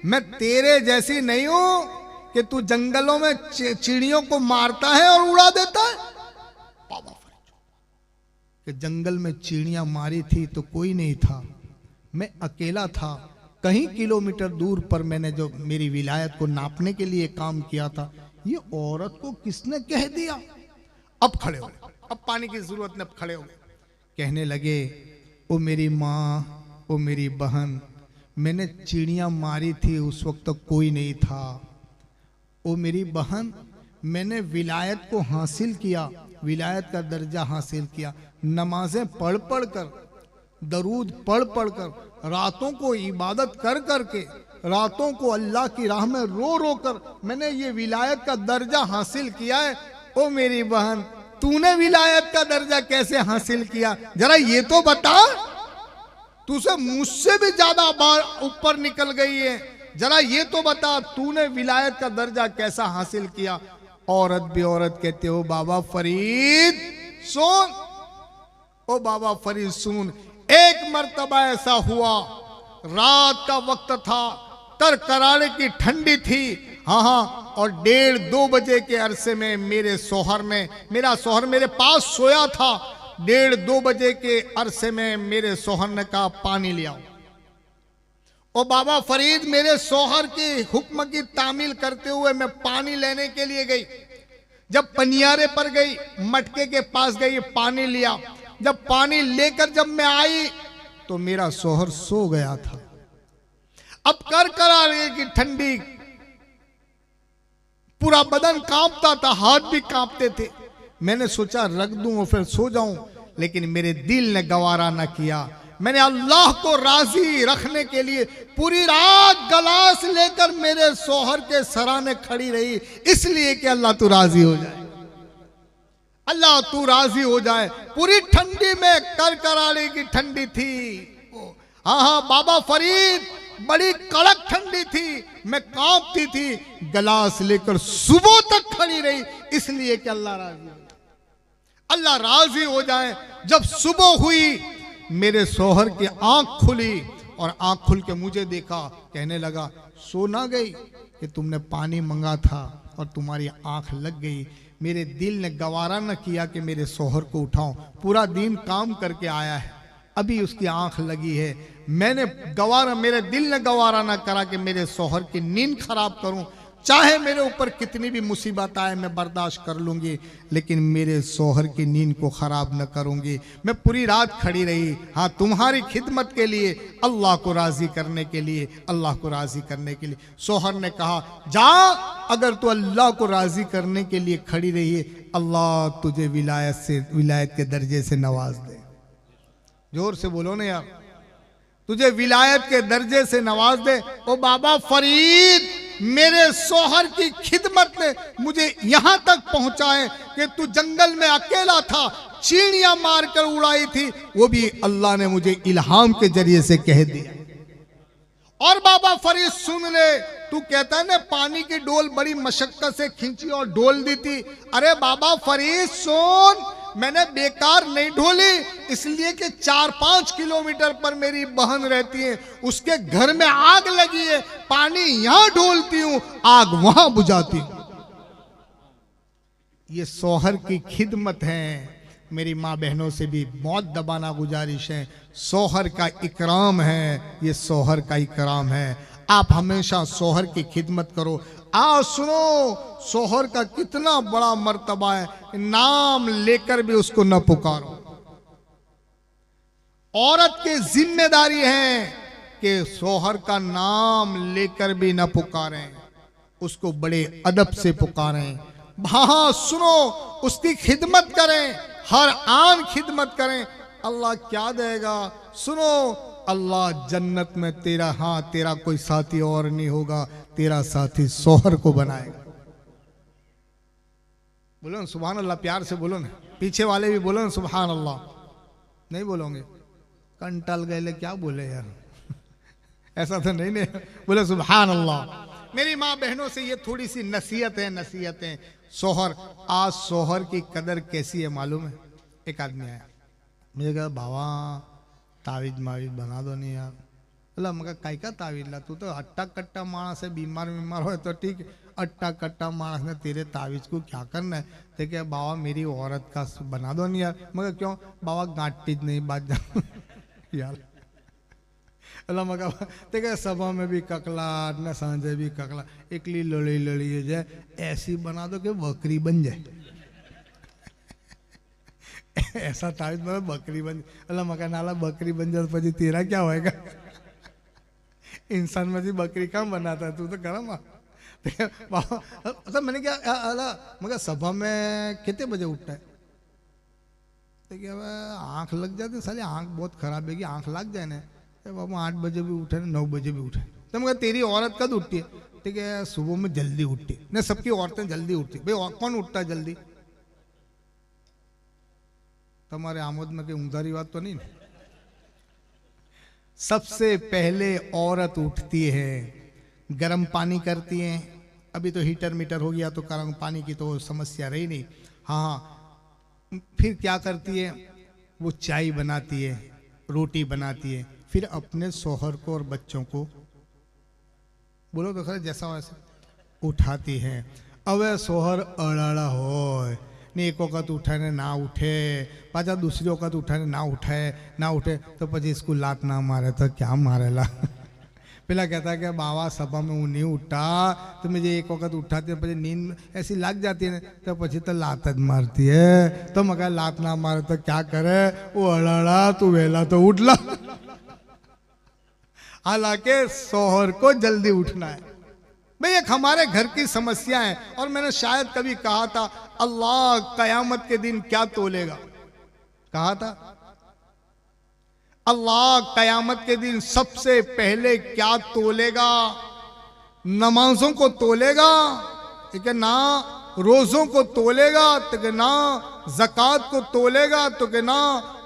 मैं तेरे जैसी नहीं हूं कि तू जंगलों में चिड़ियों को मारता है और उड़ा देता है। बाबा फरीद, कि जंगल में चिड़ियां मारी थी तो कोई नहीं था, मैं अकेला था, कहीं किलोमीटर दूर पर मैंने जो मेरी विलायत को नापने के लिए काम किया था, ये औरत को किसने कह दिया? अब खड़े हो गए, अब पानी की जरूरत नहीं, अब खड़े हो गए, कहने लगे, ओ मेरी माँ, ओ मेरी बहन, मैंने चिड़ियां मारी थी, उस वक्त तो कोई नहीं था। ओ मेरी बहन, मैंने विलायत को हासिल किया, विलायत का दर्जा हासिल किया, नमाजें पढ़ पढ़ कर, दरूद पढ़ पढ़ कर, रातों को इबादत कर कर के, रातों को अल्लाह की राह में रो रो कर मैंने ये विलायत का दर्जा हासिल किया है। ओ मेरी बहन, तूने विलायत का दर्जा कैसे हासिल किया, जरा ये तो बता, तुझसे मुझसे भी ज्यादा बार ऊपर निकल गई है, जरा ये तो बता, तूने विलायत का दर्जा कैसा हासिल किया? औरत भी औरत कहते हो, बाबा फरीद सुन, ओ बाबा फरीद सुन, एक मर्तबा ऐसा हुआ, रात का वक्त था, तरकराने की ठंडी थी, हाँ, और 1:30-2 बजे के अरसे में मेरा सोहर मेरे पास सोया था। 1:30-2 बजे के अरसे में मेरे सोहर ने कहा, पानी ले आओ। ओ बाबा फरीद, मेरे सोहर के हुक्म की तामील करते हुए मैं पानी लेने के लिए गई। जब पनियारे पर गई, मटके के पास गई, पानी लिया। जब पानी लेकर जब मैं आई तो मेरा सोहर सो गया था। अब कर आ रही की ठंडी, पूरा बदन कांपता था, हाथ भी कांपते थे। मैंने सोचा रख दूं और फिर सो जाऊं, लेकिन मेरे दिल ने गवारा न किया। मैंने अल्लाह को राजी रखने के लिए पूरी रात गलास लेकर मेरे सोहर के सराने खड़ी रही, इसलिए कि अल्लाह तू राजी हो जाए, अल्लाह तू राजी हो जाए। पूरी ठंडी में करकराली की ठंडी थी। हाँ हाँ बाबा फरीद, बड़ी कड़क ठंडी थी, मैं कांपती थी। गलास लेकर सुबह तक खड़ी रही, इसलिए कि अल्लाह राजी हो जाए, अल्लाह राजी हो जाए। जब सुबह हुई, मेरे सोहर की आंख खुली और आंख खुल के मुझे देखा, कहने लगा सो ना गई कि तुमने पानी मंगा था और तुम्हारी आंख लग गई। मेरे दिल ने गवारा न किया कि मेरे सोहर को उठाऊं। पूरा दिन काम करके आया है, अभी उसकी आंख लगी है। मेरे दिल ने गवारा ना करा कि मेरे सोहर की नींद खराब करूं। चाहे मेरे ऊपर कितनी भी मुसीबत आए मैं बर्दाश्त कर लूंगी, लेकिन मेरे सोहर की नींद को खराब न करूंगी। मैं पूरी रात खड़ी रही, हाँ तुम्हारी खिदमत के लिए, अल्लाह को राजी करने के लिए, अल्लाह को राजी करने के लिए। सोहर ने कहा जा, अगर तू अल्लाह को राजी करने के लिए खड़ी रही है, अल्लाह तुझे विलायत के दर्जे से नवाज दे। जोर से बोलो ना यार, तुझे विलायत के दर्जे से नवाज दे। ओ बाबा फरीद, मेरे सोहर की खिदमत ने मुझे यहां तक पहुंचाए कि तू जंगल में अकेला था, चींटियां मारकर उड़ाई थी, वो भी अल्लाह ने मुझे इल्हाम के जरिए से कह दिया। और बाबा फरीद सुन ले, तू कहता है ना पानी की डोल बड़ी मशक्कत से खींची और डोल दी थी। अरे बाबा फरीद सुन, मैंने बेकार नहीं ढोली, इसलिए कि 4-5 किलोमीटर पर मेरी बहन रहती है, उसके घर में आग लगी है, पानी यहां ढोलती हूं, आग वहां बुझाती हूं। ये सोहर की खिदमत है। मेरी माँ बहनों से भी बहुत दबाना गुजारिश है, सोहर का इकराम है, ये सोहर का इकराम है। आप हमेशा सोहर की खिदमत करो। आओ सुनो, सोहर का कितना बड़ा मर्तबा है, नाम लेकर भी उसको न पुकारो। औरत की जिम्मेदारी है कि सोहर का नाम लेकर भी न पुकारें, उसको बड़े अदब से पुकारें। हाँ सुनो, उसकी खिदमत करें, हर आन खिदमत करें। अल्लाह क्या देगा? सुनो, अल्लाह जन्नत में तेरा कोई साथी और नहीं होगा, तेरा साथी सोहर को बनाएगा। बोलो ना सुभान अल्लाह, प्यार से बोलो ना, पीछे वाले भी बोलो ना सुभान अल्लाह। नहीं बोलोगे? कंटल गए क्या बोले यार ऐसा तो नहीं बोले सुभान अल्लाह। मेरी माँ बहनों से ये थोड़ी सी नसीहतें। सोहर, आज सोहर की कदर कैसी है मालूम है? एक आदमी आया, मुझे कहा बाबा तावीज मावीज बना दो नहीं यार। बोला मगर काई का तावीज ला, तू तो अट्टा कट्टा मानस है, बीमार हो तो ठीक है, अट्टा कट्टा मानस ने तेरे तावीज को क्या करना है? तो क्या बाबा मेरी औरत का बना दो नहीं यार। मगर क्यों बाबा? गांठीज नहीं बात जा यार। अल्लाह मगा ते क्या सभा में भी ककला न सांझे भी ककला, एकली लड़ी जाए, ऐसी बना दो कि बकरी बन जाए ऐसा तावीज बना बकरी बन। अल्लाह मगा नाला बकरी बन जाए तो तेरा क्या होएगा? इंसान में बकरी कहाँ बनाता है, तू तो करा माँ। मैंने क्या अल्लाह मगर सभा में कितने बजे उठता है? तो क्या आँख लग जाती साली, आँख बहुत खराब है कि आँख लग जाए ना। बाबा 8 बजे भी उठे, 9 बजे भी उठे। तो मगर तेरी औरत कब उठती है? ठीक है सुबह में जल्दी उठती है ना, सबकी औरतें जल्दी उठती। भाई और कौन उठता है जल्दी? तुम्हारे आमोद में कोई उमदारी बात तो नहीं? सबसे पहले औरत उठती है, गर्म पानी करती है। अभी तो हीटर मीटर हो गया तो गर्म पानी की तो समस्या रही नहीं। हाँ, फिर क्या करती है? वो चाय बनाती है, रोटी बनाती है, फिर अपने सोहर को और बच्चों को, बोलो तो खैर जैसा वैसा, उठाती है। अब सोहर अड़ाड़ा हो, एक वक्त उठाने ना उठे, पाचा दूसरी वक्त उठाने ना उठे तो पची इसको लात ना मारे तो क्या मारेला પેલા કહેતા કે બાવા સભામાં હું નહીં ઉઠા તો मुझे एक वक्त उठाती પછી नींद ऐसी लग जाती है तो પછી तो लात ज मारती है तो मगर लात ना मारे तो क्या करे वो अड़ाड़ा तू वेला तो उठ ला हालांकि शौहर को जल्दी उठना है भाई एक हमारे घर की समस्या है। और मैंने शायद कभी कहा था अल्लाह कयामत के दिन क्या तोलेगा, कहा था अल्लाह कयामत के दिन सबसे पहले क्या तोलेगा, नमाजों को तोलेगा, ठीक है ना, रोजों को तोलेगा तो कि ना, ज़कात को तोलेगा तो कि ना,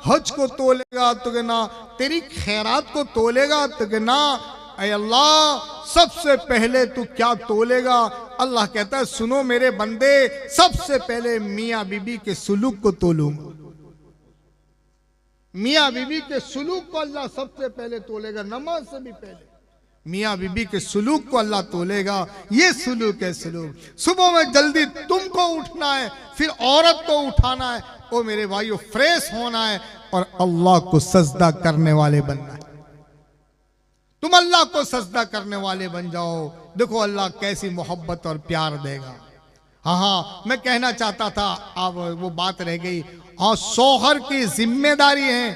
हज को तोलेगा तो कि ना, तेरी खैरात को तोलेगा तो कि ना, ऐ अल्लाह सबसे पहले तू क्या तोलेगा। अल्लाह कहता है सुनो मेरे बंदे, सबसे पहले मियाँ बीबी के सुलूक को तोलूंगा। मियाँ बीबी के सुलूक को अल्लाह सबसे पहले तोलेगा, नमाज से भी पहले मियाँ बीबी के सुलूक को अल्लाह तोलेगा। ये सुलूक है सुलूक। सुबह में जल्दी तुमको उठना है, फिर औरत को उठाना है, ओ मेरे भाइयों फ्रेश होना है और अल्लाह को सजदा करने वाले बनना है। तुम अल्लाह को सजदा करने वाले बन जाओ, देखो अल्लाह कैसी मोहब्बत और प्यार देगा। हाँ मैं कहना चाहता था, अब वो बात रह गई। हाँ शौहर की जिम्मेदारी है,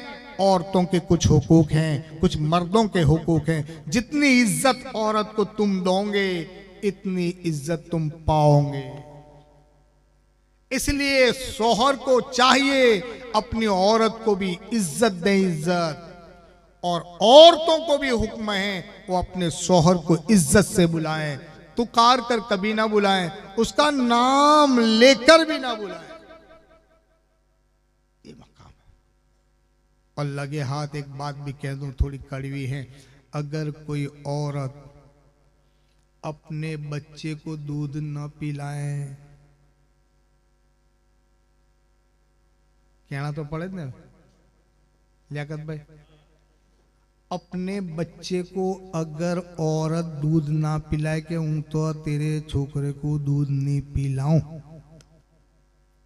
औरतों के कुछ हुकूक हैं, कुछ मर्दों के हुकूक हैं। जितनी इज्जत औरत को तुम दोगे इतनी इज्जत तुम पाओगे। इसलिए शौहर को चाहिए अपनी औरत को भी इज्जत दें, इज्जत, और औरतों को भी हुक्म है वो अपने शौहर को इज्जत से बुलाएं, पुकार कर कभी ना बुलाएं, उसका नाम लेकर भी ना बुलाएं। ये मकाम है। और लगे हाथ एक बात भी कह दूं, थोड़ी कड़वी है, अगर कोई औरत अपने बच्चे को दूध न पिलाए, कहना तो पड़े ना लियाकत भाई, अपने बच्चे को अगर औरत दूध ना पिलाए कि हूं तो तेरे छोकरे को दूध नहीं पिलाऊं,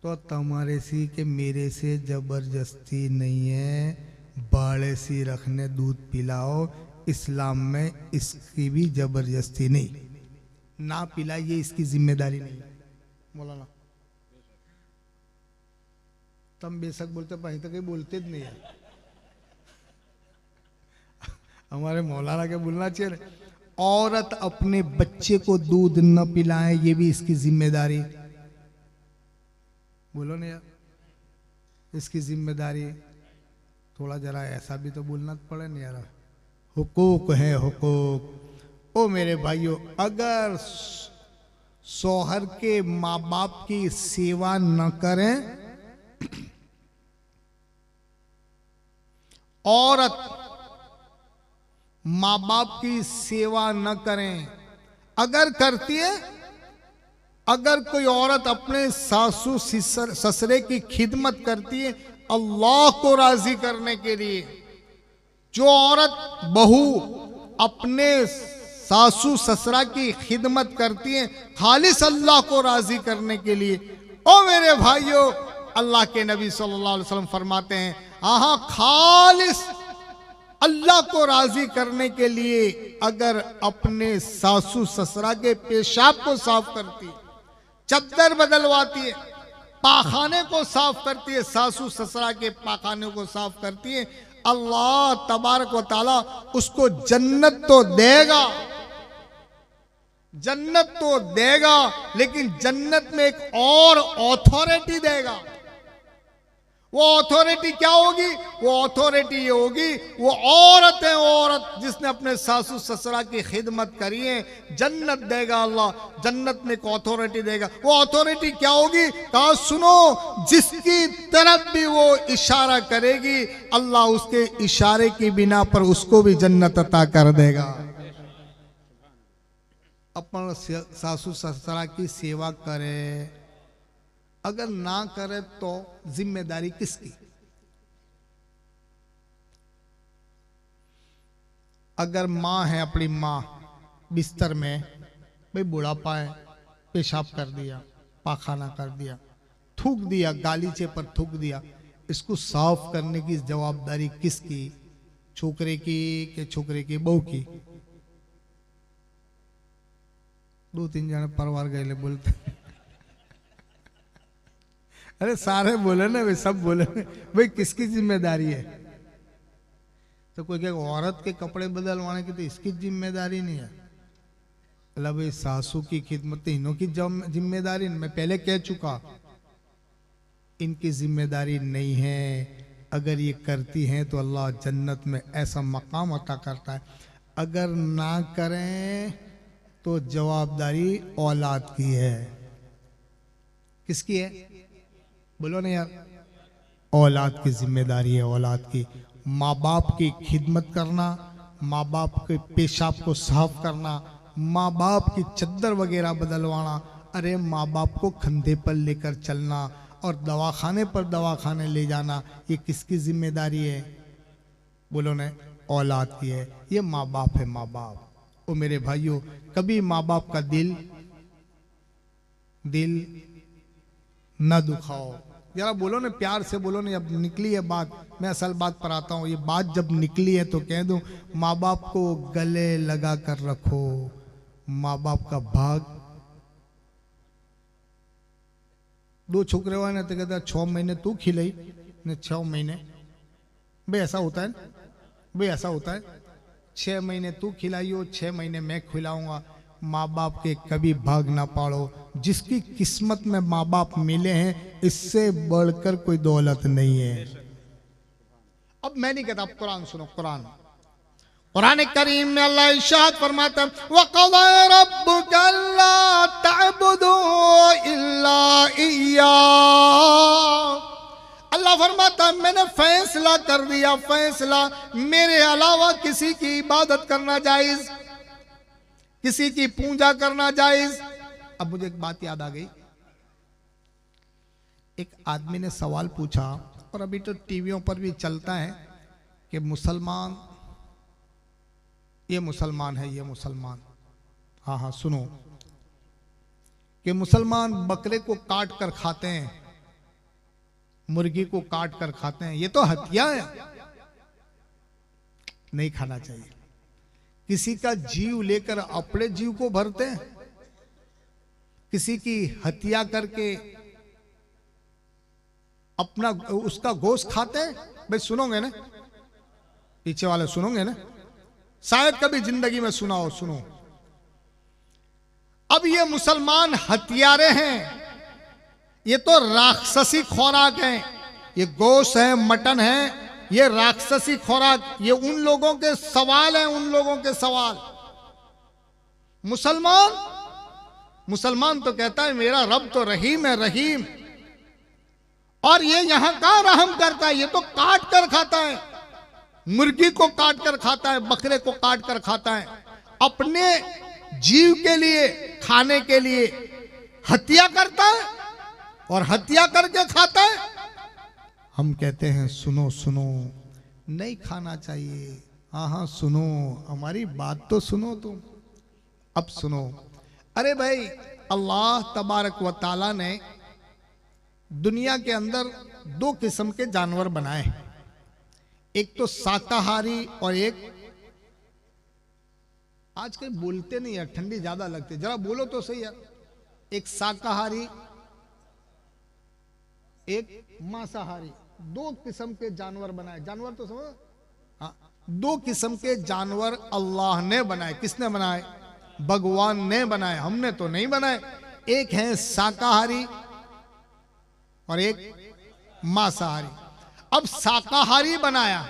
तो तुम्हारे सी के मेरे से जबरदस्ती नहीं है, बाड़े सी रखने दूध पिलाओ। इस्लाम में इसकी भी जबरदस्ती नहीं, ना पिलाइए इसकी जिम्मेदारी नहीं। मौलाना तुम बेशक बोलते भाई तो कहीं बोलते नहीं है, हमारे मौलाना के बोलना चाहिए। औरत अपने बच्चे को दूध न पिलाए ये भी इसकी जिम्मेदारी, बोलो ना यार, इसकी जिम्मेदारी। थोड़ा जरा ऐसा भी तो बोलना पड़े ना यार, हुकूक है हुकूक। ओ मेरे भाइयों, अगर शौहर के माँ बाप की सेवा न करें, औरत माँ बाप की सेवा न करें, अगर करती है, अगर कोई औरत अपने सासू ससुरे की खिदमत करती है अल्लाह को राजी करने के लिए, जो औरत बहू अपने सासू ससुरा की खिदमत करती है खालिस अल्लाह को राजी करने के लिए, ओ मेरे भाइयों अल्लाह के नबी सल्लल्लाहु अलैहि वसल्लम फरमाते हैं, आहा खालिस अल्लाह को राजी करने के लिए अगर अपने सासू ससुरा के पेशाब को साफ करती है, चद्दर बदलवाती है, पाखाने को साफ करती है, सासू ससुरा के पाखाने को साफ करती है, अल्लाह तबारक व ताला उसको जन्नत तो देगा, जन्नत तो देगा, लेकिन जन्नत में एक और अथॉरिटी देगा। वो अथॉरिटी क्या होगी? वो अथॉरिटी ये होगी, वो औरत है, औरत जिसने अपने सासू ससुरा की खिदमत करी है, जन्नत देगा अल्लाह, जन्नत में एक अथॉरिटी देगा। वो अथॉरिटी क्या होगी? कहा सुनो, जिसकी तरफ भी वो इशारा करेगी अल्लाह उसके इशारे की बिना पर उसको भी जन्नत अता कर देगा। अपन सासू ससुरा की सेवा करे, अगर ना करे तो जिम्मेदारी किसकी? अगर माँ है, अपनी माँ बिस्तर में, भाई बुढ़ापा है, पेशाब कर दिया, पाखाना कर दिया, थूक दिया, गालीचे पर थूक दिया, इसको साफ करने की जवाबदारी किसकी? छोकरे की कि छोकरे की बहू की? दो तीन जने परिवार गए बोलते अरे सारे बोले ना भाई, सब बोले भाई किसकी जिम्मेदारी है? तो कोई कहे औरत के कपड़े बदलवाने की तो इसकी जिम्मेदारी नहीं है। अल्लाह भाई सासू की खिदमत इन्हों की जिम्मेदारी, मैं पहले कह चुका, इनकी जिम्मेदारी नहीं है। अगर ये करती हैं तो अल्लाह जन्नत में ऐसा मकाम अता करता है, अगर ना करें तो जवाबदारी औलाद की है। किसकी है बोलो ना यार? औलाद की जिम्मेदारी है, औलाद की। माँ बाप की खिदमत करना, माँ बाप के पेशाब को साफ करना, माँ बाप की चद्दर वगैरह बदलवाना, अरे माँ बाप को कंधे पर लेकर चलना और दवाखाने पर दवाखाने ले जाना, ये किसकी जिम्मेदारी है बोलो ना? औलाद की है। ये माँ बाप है, माँ बाप। ओ मेरे भाइयों, कभी माँ बाप का दिल न दुखाओ। जरा बोलो ना, प्यार से बोलो ना। अब निकली है बात, मैं असल बात पर आता हूँ। ये बात जब निकली है तो कह दूं, माँ बाप को गले लगा कर रखो। माँ बाप का भाग, दो छोकरे हुआ ना तो कहता 6 महीने तू खिलाई ने, 6 महीने भाई ऐसा होता है, भाई ऐसा होता है। 6 महीने तू खिलाइयो, 6 महीने मैं खिलाऊंगा। माँ बाप के कभी भाग ना पाड़ो। जिसकी किस्मत में माँ बाप मिले हैं, इससे बढ़कर कोई दौलत नहीं है। अब मैं नहीं कहता, आप कुरान सुनो। कुरान करीम में अल्लाह इरशाद फरमाता है, वक़ज़ा रब्बुका अल्ला तअबुदू इल्ला इय्या। अल्लाह फरमाता है, मैंने फैसला कर दिया, फैसला, मेरे अलावा किसी की इबादत करना जायज, किसी की पूजा करना जायज। अब मुझे एक बात याद आ गई। एक आदमी ने सवाल पूछा, और अभी तो टीवियों पर भी चलता है कि मुसलमान, ये मुसलमान है, ये मुसलमान, हाँ हाँ सुनो, कि मुसलमान बकरे को काट कर खाते हैं, मुर्गी को काट कर खाते हैं, ये तो हत्या है, नहीं खाना चाहिए। किसी का जीव लेकर अपने जीव को भरते हैं, किसी की हत्या करके अपना उसका गोश्त खाते हैं। भाई सुनोगे ना, पीछे वाले सुनोगे ना, शायद कभी जिंदगी में सुना हो, सुनो। अब ये मुसलमान हत्यारे हैं, ये तो राक्षसी खुराक है, ये गोश्त है, मटन है, ये राक्षसी खुराक। ये उन लोगों के सवाल हैं, उन लोगों के सवाल। मुसलमान तो कहता है मेरा रब तो रहीम है, रहीम। और ये यहां का रहम करता है, ये तो काट कर खाता है, मुर्गी को काट कर खाता है, बकरे को काट कर खाता है, अपने जीव के लिए, खाने के लिए हत्या करता है और हत्या करके खाता है। हम कहते हैं सुनो सुनो, नहीं खाना चाहिए। हाँ हाँ सुनो, हमारी बात तो सुनो तुम। अब सुनो, अरे भाई अल्लाह तबारक व ताला ने दुनिया के अंदर 2 किस्म के जानवर बनाए, एक तो शाकाहारी और एक, आजकल बोलते नहीं यार, ठंडी ज्यादा लगती, जरा बोलो तो सही यार। एक शाकाहारी, एक मांसाहारी, 2 किस्म के जानवर बनाए। जानवर तो समझो, हाँ, 2 किस्म के जानवर अल्लाह ने बनाए। किसने बनाए? भगवान ने बनाए, हमने तो नहीं बनाए। एक है शाकाहारी और एक मांसाहारी। अब शाकाहारी बनाया,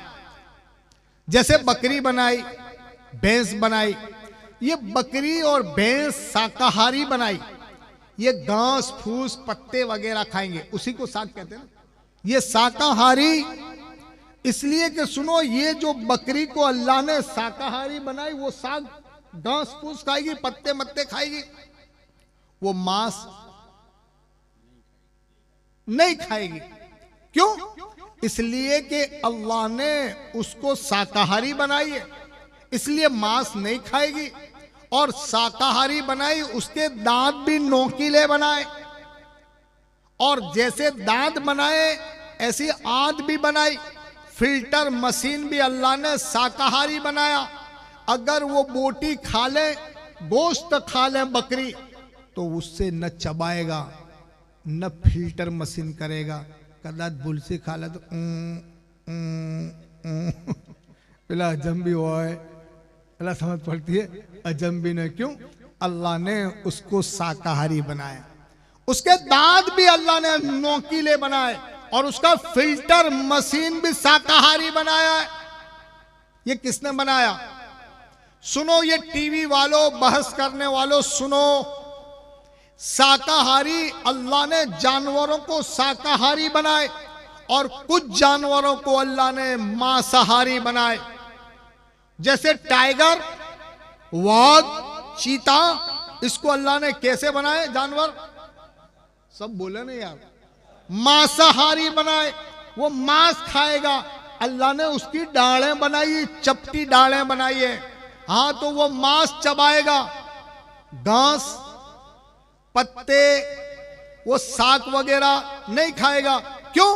जैसे बकरी बनाई, भैंस बनाई। ये बकरी और भैंस शाकाहारी बनाई, ये घास फूस पत्ते वगैरह खाएंगे, उसी को शाक कहते हैं ना। ये शाकाहारी इसलिए कि सुनो, ये जो बकरी को अल्लाह ने शाकाहारी बनाई, वो शाक घास फूस खाएगी, पत्ते मत्ते खाएगी, वो मांस नहीं खाएगी। क्यों? इसलिए कि अल्लाह ने उसको शाकाहारी बनाई है, इसलिए मांस नहीं खाएगी। और शाकाहारी बनाई, उसके दांत भी नोकीले बनाए, और जैसे दांत बनाए ऐसी आंत भी बनाई। फिल्टर मशीन भी अल्लाह ने शाकाहारी बनाया। अगर वो बोटी खा ले गोश्त खा ले बकरी तो उससे न चबाएगा न फिल्टर मशीन करेगा, कदाच बुलसी खा ले तो पेला हजम भी हुआ है, पेला समझ पड़ती है, हजम भी नहीं। क्यों? अल्लाह ने उसको शाकाहारी बनाया, उसके दांत भी अल्लाह ने नोकीले बनाए और उसका फिल्टर मशीन भी शाकाहारी बनाया है। ये किसने बनाया? सुनो ये टीवी वालों, बहस करने वालों, सुनो, शाकाहारी अल्लाह ने जानवरों को शाकाहारी बनाए और कुछ जानवरों को अल्लाह ने मांसाहारी बनाए। जैसे टाइगर, वाघ, चीता, इसको अल्लाह ने कैसे बनाए जानवर? सब बोले नहीं यार, मांसाहारी बनाए, वो मांस खाएगा। अल्लाह ने उसकी डालें बनाई, चपटी डालें बनाई है, हाँ तो वो मांस चबाएगा, घास पत्ते वो साग वगैरह नहीं खाएगा। क्यों?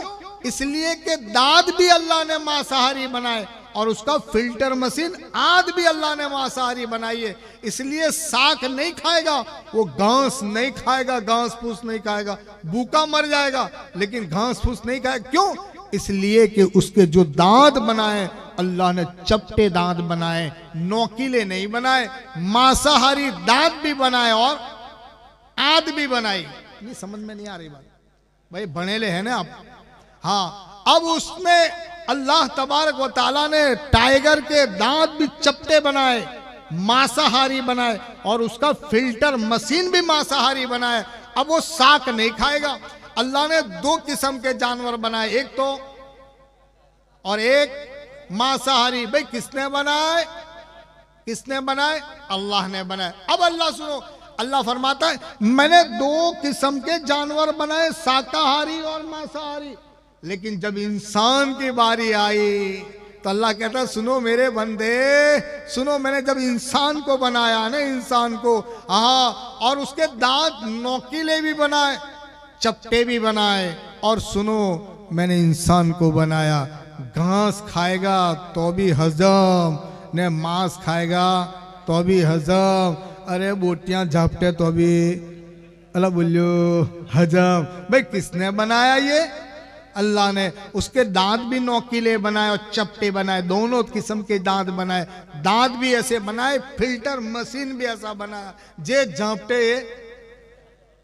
इसलिए कि दांत भी अल्लाह ने मांसाहारी बनाए और उसका फिल्टर मशीन आद भी अल्लाह ने मांसाहारी बनाई है, इसलिए साग नहीं खाएगा, वो घास नहीं खाएगा, घास फूस नहीं खाएगा, भूखा मर जाएगा लेकिन घास फूस नहीं खाएगा। क्यों? इसलिए कि उसके जो दांत बनाए अल्लाह ने चपटे दांत बनाए, नोकीले नहीं बनाए, मांसाहारी दांत भी बनाए और आद भी बनाई। ये समझ में नहीं आ रही बात भाई, बनेले हैं ना आप। हाँ, अब उसमें अल्लाह तबारक व तआला ने टाइगर के दांत भी चपटे बनाए, मांसाहारी बनाए और उसका फिल्टर मशीन भी मांसाहारी बनाए। अब वो साग नहीं खाएगा। अल्लाह ने दो किस्म के जानवर बनाए, एक तो और एक मांसाहारी। भाई किसने बनाए? किसने बनाए? अल्लाह ने बनाए। अब अल्लाह सुनो, अल्लाह फरमाता है मैंने दो किस्म के जानवर बनाए, शाकाहारी और मांसाहारी। लेकिन जब इंसान की बारी आई तो अल्लाह कहता है सुनो मेरे बंदे, सुनो, मैंने जब इंसान को बनाया ना, इंसान को, हाँ, और उसके दांत नोकीले भी बनाए, चपटे भी बनाए, और सुनो मैंने इंसान को बनाया, घास खाएगा तो भी हजम, ने मांस खाएगा तो भी हजम, अरे बोटियां झापटे तो भी अल्लाह बोलियो हजम। भाई किसने बनाया ये? अल्लाह ने। उसके दांत भी नोकीले बनाए और चपटे बनाए, दोनों किस्म के दांत बनाए, दांत भी ऐसे बनाए, फिल्टर मशीन भी ऐसा बनाया जे झापटे।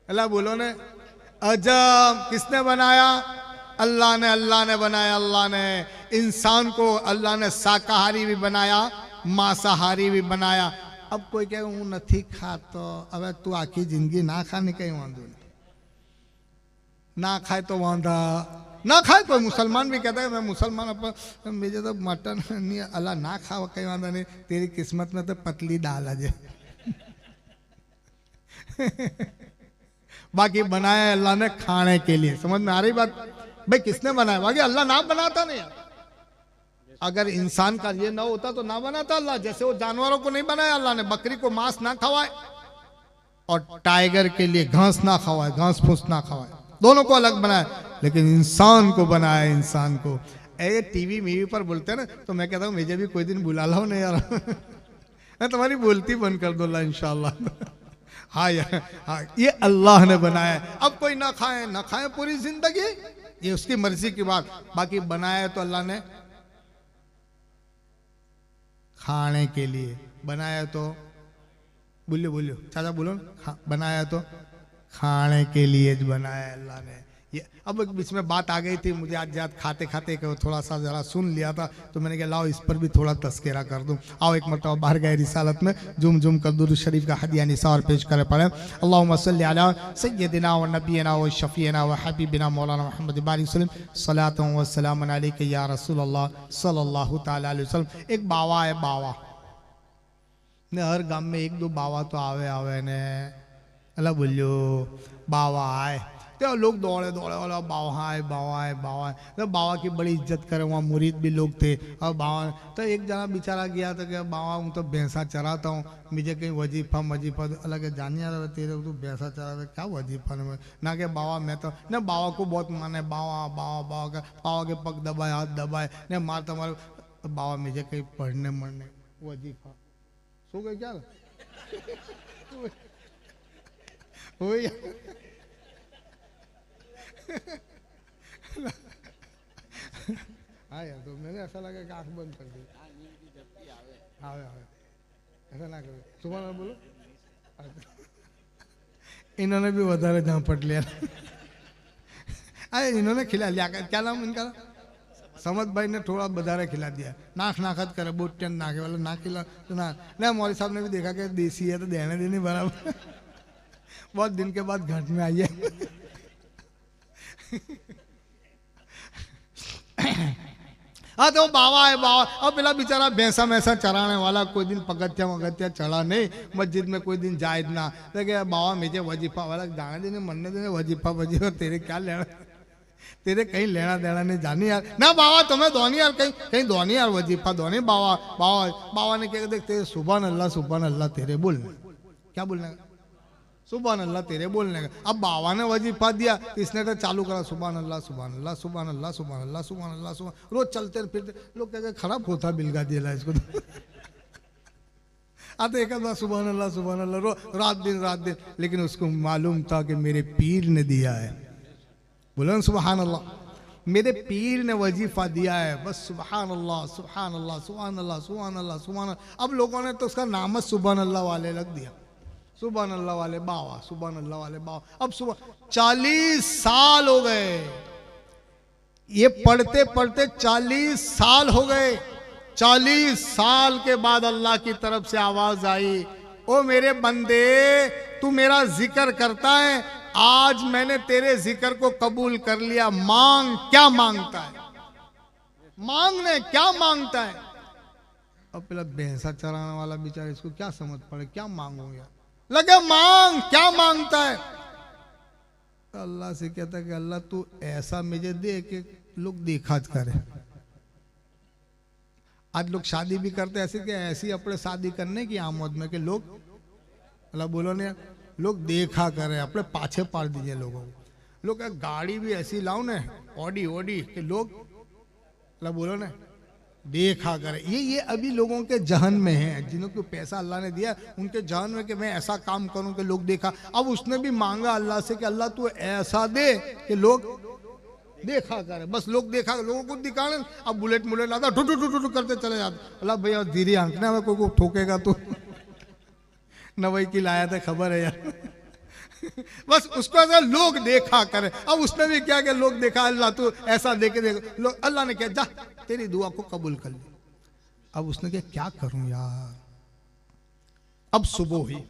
अल्लाह बोलो ने अजब। किसने बनाया? अल्लाह ने। अल्लाह ने बनाया। अल्लाह ने इंसान को अल्लाह ने शाकाहारी भी बनाया, मांसाहारी भी बनाया। अब कोई कहे हूँ नहीं खातो, अब तू आखी जिंदगी ना खाने कहीं वांधो नहीं, ना खाए तो वांधा ना खाए। कोई मुसलमान भी कहता है मैं मुसलमान, अपन मुझे तो मटन नहीं, अल्लाह ना खाओ कहीं वांधा नहीं, तेरी किस्मत में तो पतली दाल आ जाए। बाकी बनाया अल्लाह ने खाने के लिए। समझ में आ रही बात? भाई किसने बनाया? बाकी अल्लाह ना बनाता नहीं। अगर इंसान का ये ना होता तो ना बनाता अल्लाह। जैसे वो जानवरों को नहीं बनाया अल्लाह ने, बकरी को मांस ना खवाए और टाइगर के लिए घास ना खवाए, घास फूस ना खवाए, दोनों को अलग बनाया। लेकिन इंसान को बनाया, इंसान को। ए टीवी मीवी पर बोलते हैं ना, तो मैं कहता हूँ मुझे भी कोई दिन बुला लो नहीं यार। मैं तुम्हारी बोलती बंद कर दो इंशाल्लाह। हाँ यार, हाँ, ये अल्लाह ने बनाया। अब कोई ना खाए ना खाए पूरी जिंदगी, ये उसकी मर्जी की बात। बाकी बनाया तो अल्लाह ने खाने के लिए बनाया, तो बोलियो बोलियो चाचा बोलो, बनाया तो खाने के लिए बनाया अल्लाह ने। ये अब एक बीच में बात आ गई थी, मुझे आज याद खाते खाते थोड़ा सा जरा सुन लिया था, तो मैंने कहा लाओ इस पर भी थोड़ा तस्करा कर दूं। आओ एक मरतबा बाहर गए रिसालत में जुम जुम कर दुरूद शरीफ का हदिया निसार पेश करे पड़े। अल्लाहुम्मा सल्ली अला सय्यदिना व नबीना व शफीना व हबीबिना मौलाना मोहम्मद बारिक वसल्लम सलातु व सलामुन अलैका या रसूलल्लाह सल्लल्लाहु तआला अलैहि वसल्लम। एक बावा है, बावा ने हर गांव में एक दो बावा तो आवे ने, अल्लाह बोलियो बावा आए तो लोग दौड़े दौड़े वाला बावा है बावा है बावा है, तो बावा की बड़ी इज्जत करे। वहाँ मुरीद भी लोग थे और बावा, तो एक जना बेचारा गया तो क्या बावा हूँ तो भैंसा चराता हूँ, मुझे कहीं वजीफा अलग जानिए तेरे तो भैंसा चराता क्या वजीफा में ना के बावा, मैं तो न बावा को बहुत माने, बावा बावा बावा का बावा के पग दबाए हाथ दबाए न मारता मारे, तो बावा मुझे कहीं पढ़ने मरने वजीफा सो गए क्या वही हाँ यार, तो मैंने ऐसा लगा कि आंख बंद कर दी। आवे आवे ऐसा ना करो, सुबह ना बोलो। इन्होंने भी વધારે झांपट लिया। अरे इन्होंने खिला लिया, क्या नाम इनका, समझ भाई ने थोड़ा વધારે खिला दिया। नाक नाखत करे बोटियन नाके वाला ना खिला तो ना नहीं। मौलवी साहब ने भी देखा कि देसी है तो देने देने बराबर। बहुत दिन के बाद घाट में आई है। हाँ तो बाबा है बाबा। अब पहला बेचारा भैंसा मैसा चराने वाला कोई दिन पगथिया वगथिया चढ़ा नहीं, मस्जिद में कोई दिन जायद ना लगे। बाबा मुझे वजीफा वाला जाने देने मनने देने, वजीफा वजीफा तेरे क्या लेना, तेरे कहीं लेना देना नहीं जानी यार ना बाबा। तुम्हें धोनी यार कहीं कहीं धोनी यार, वजीफा धोनी बाबा। बाबा बाबा ने क्या देखते सुबहान अल्लाह तेरे बोलने, क्या बोलने का सुबहान अल्लाह तेरे बोलने का। अब बाबा ने वजीफा दिया, इसने तो चालू करा सुबहान अल्लाह सुबहान अल्लाह सुबहान अल्लाह सुबहान अल्लाह सुबहान अल्लाह सुबहान। रोज चलते फिरते लोग क्या खराब होता बिलगा दिया इसको तो। आते एक बार सुबहान अल्लाह रो रात दिन। लेकिन उसको मालूम था कि मेरे पीर ने दिया है। बोलो ना सुबहान अल्लाह, मेरे पीर ने वजीफा दिया है, बस सुबहान अल्लाह सुबहान अल्लाह सुबहान अल्लाह सुबहान अल्लाह सुबहान अल्लाह। अब लोगों ने तो उसका नाम सुबहान अल्लाह वाले रख दिया, सुबहान अल्लाह वाले बाबा, सुबहान अल्लाह वाले बाबा। अब सुबह 40 साल हो गए, ये पढ़ते पढ़ते 40 साल हो गए। 40 साल के बाद अल्लाह की तरफ से आवाज आई, ओ मेरे बंदे तू मेरा जिक्र करता है, आज मैंने तेरे जिक्र को कबूल कर लिया, मांग क्या मांगता है, मांगने क्या मांगता है। अब पहला भैंसा चराने वाला बेचारा इसको क्या समझ पड़े, क्या मांगू यार, लगे मांग क्या मांगता है। अल्लाह से कहता है कि अल्लाह तू ऐसा मुझे दे कि लोग देखा करे। आज लोग शादी भी करते ऐसे कि ऐसी अपने शादी करने की आमोद में कि लोग अल्लाह बोलो ने लोग देखा करे, अपने पाछे पाड़ दीजिए लोगों को। लोग गाड़ी भी ऐसी लाओ ने ऑडी ऑडी कि लोग अल्लाह बोलो ने देखा करे। ये अभी लोगों के जहन में है, जिनको पैसा अल्लाह ने दिया उनके जहन में कि मैं ऐसा काम करूं कि लोग देखा। अब उसने भी मांगा अल्लाह से कि अल्लाह तू ऐसा दे कि लोग देखा करे, बस लोग देखा, लोगों को दिखाने। अब बुलेट मुलेट आता ठुटू ठुटू करते चले जाते। अल्लाह भैया धीरे आंकना में कोई ठोकेगा तो नवई की लाया था खबर है यार। बस उसको ऐसा लोग देखा करे। अब उसने भी क्या कि लोग देखा, अल्लाह तू ऐसा देखे देख लोग, अल्लाह ने क्या जा तेरी दुआ को कबूल कर ली। अब उसने क्या करूं यार। अब सुबह हुई,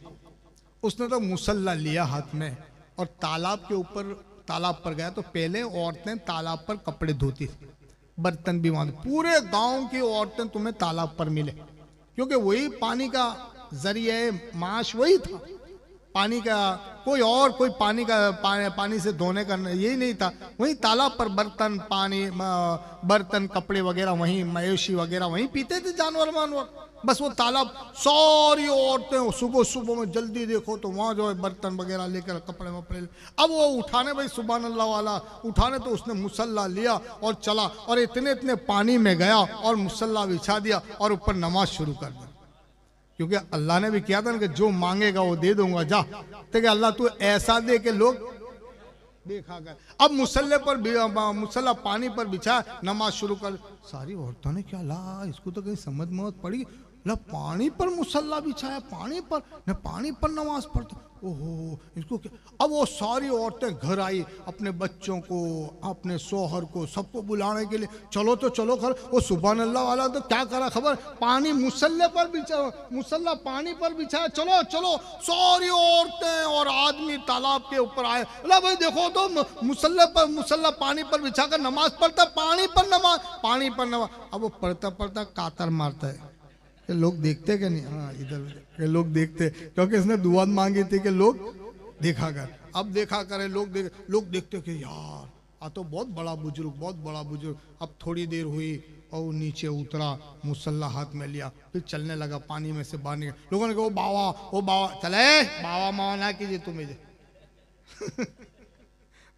उसने तो मुसल्ला लिया हाथ में और तालाब के ऊपर तालाब पर गया। तो पहले औरतें तालाब पर कपड़े धोती थी, बर्तन भी वहां। पूरे गांव की औरतें तुम्हें तालाब पर मिले, क्योंकि वही पानी का जरिए माश वही था पानी का। कोई और कोई पानी का पानी से धोने का यही नहीं था। वहीं तालाब पर बर्तन पानी बर्तन कपड़े वगैरह वहीं, मवेशी वगैरह वहीं पीते थे जानवर वानवर। बस वो तालाब सारी औरतें सुबह सुबह में जल्दी देखो तो वहाँ जो है बर्तन वगैरह लेकर कपड़े वपड़े। अब वो उठाने भाई सुबहान अल्लाह वाला उठाने, तो उसने मुसल्ला लिया और चला और इतने इतने पानी में गया और मुसल्ला बिछा दिया और ऊपर नमाज शुरू कर दी। क्योंकि अल्लाह ने भी किया था ना कि जो मांगेगा वो दे दूंगा, जा तो अल्लाह तू ऐसा दे के लोग देखा कर। अब मुसल्ले पर मुसल्ला पानी पर बिछा, नमाज शुरू कर। सारी औरतों ने क्या ला इसको तो कहीं समझ में पड़ी, ला पानी पर मुसल्ला बिछाया, पानी पर नमाज पढ़ता, ओहो इसको क्या। अब वो सारी औरतें घर आई, अपने बच्चों को अपने शोहर को सबको बुलाने के लिए, चलो तो चलो घर। वो सुभान अल्लाह वाला तो क्या करा खबर, पानी मुसल्ले पर बिछा, मुसल्ला पानी पर बिछाया, चलो चलो सारी औरतें और आदमी तालाब के ऊपर आए। अल्लाह भाई देखो तो मुसल्ला पानी पर बिछा कर नमाज पढ़ता, पानी पर नमाज। अब वो पढ़ता पढ़ता कातर मारता है कि लोग देखते कि नहीं, हाँ इधर के लोग देखते, क्योंकि इसने दुआ मांगी थी कि लोग देखा कर। अब देखा करे लोग देखते कि यार आ तो बहुत बड़ा बुजुर्ग। अब थोड़ी देर हुई और वो नीचे उतरा, मुसल्ला हाथ में लिया, फिर चलने लगा, पानी में से बाहर निकल। लोगों ने कहा ओ बाबा चले, बाबा मावा ना कीजिए तुम मुझे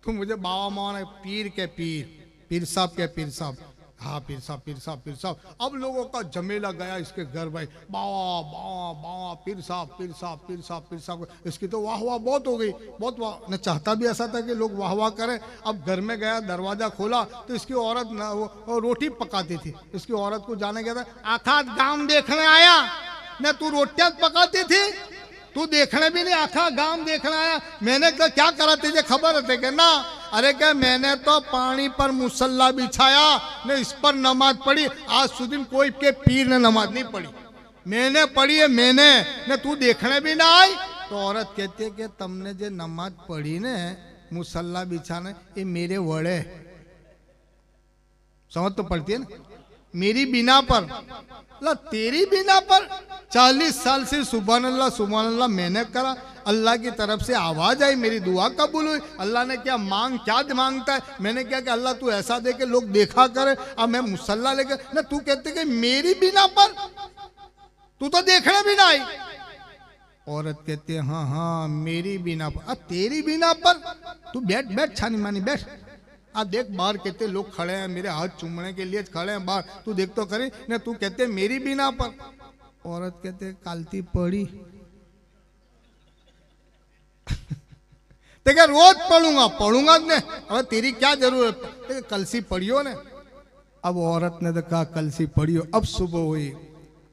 तुम मुझे बाबा मावा ना, पीर साहब के पीर साहब, हाँ पीर साहब पीर साहब पीर साहब। अब लोगों का जमेला गया इसके घर भाई, बावा बावा बावा पीर साहब पीर साहब पीर साहब पीर साहब। इसकी तो वाह वाह बहुत हो गई, बहुत वाह। न चाहता भी ऐसा था कि लोग वाह वाह करें। अब घर में गया, दरवाजा खोला तो इसकी औरत न वो रोटी पकाती थी। इसकी औरत को जाने गया था, आखा गांव देखने आया न, तू रोटियां पकाती थी, तू देखने भी नहीं, आखा गांव देखने आया। मैंने कहा क्या करा, तुझे खबर है क्या ना? अरे क्या, मैंने तो पानी पर मुसल्ला बिछाया ने, इस पर नमाज पढ़ी। आज सुदिन कोई के पीर ने नमाज नहीं पढ़ी, मैंने पढ़ी है मैंने ने, तू देखने भी ना आई। तो औरत कहती है कि तुमने जो नमाज पढ़ी ने, मुसल्ला बिछाने, ये मेरे वड़े, समझ तो पड़ती है ना, मेरी बिना पर। ला तेरी बिना पर 40 साल से सुभान अल्लाह मैंने करा, अल्लाह की तरफ से आवाज आई, मेरी दुआ कबूल हुई। अल्लाह ने क्या क्या मांगता है, मैंने क्या कि अल्लाह तू ऐसा दे के लोग देखा करे। अब मैं मुसल्ला लेकर ना, तू कहते कि मेरी बिना पर, तू तो देखने भी ना आई। औरत कहती है हाँ हाँ मेरी बिना पर। अब तेरी बिना पर, तू बैठ बैठ छानी मानी बैठ। आप देख बाहर कहते लोग खड़े हैं, मेरे हाथ चूमने के लिए खड़े हैं बाहर, तू देख तो करे ना। तू कहते मेरी बिना पर। औरत कहते कालती पड़ी तो क्या रोज पढ़ूंगा ने, अब तेरी क्या जरूरत है, कल सी पढ़ियो ने। अब औरत ने तो कहा कल सी पढ़ियो। अब सुबह हुई,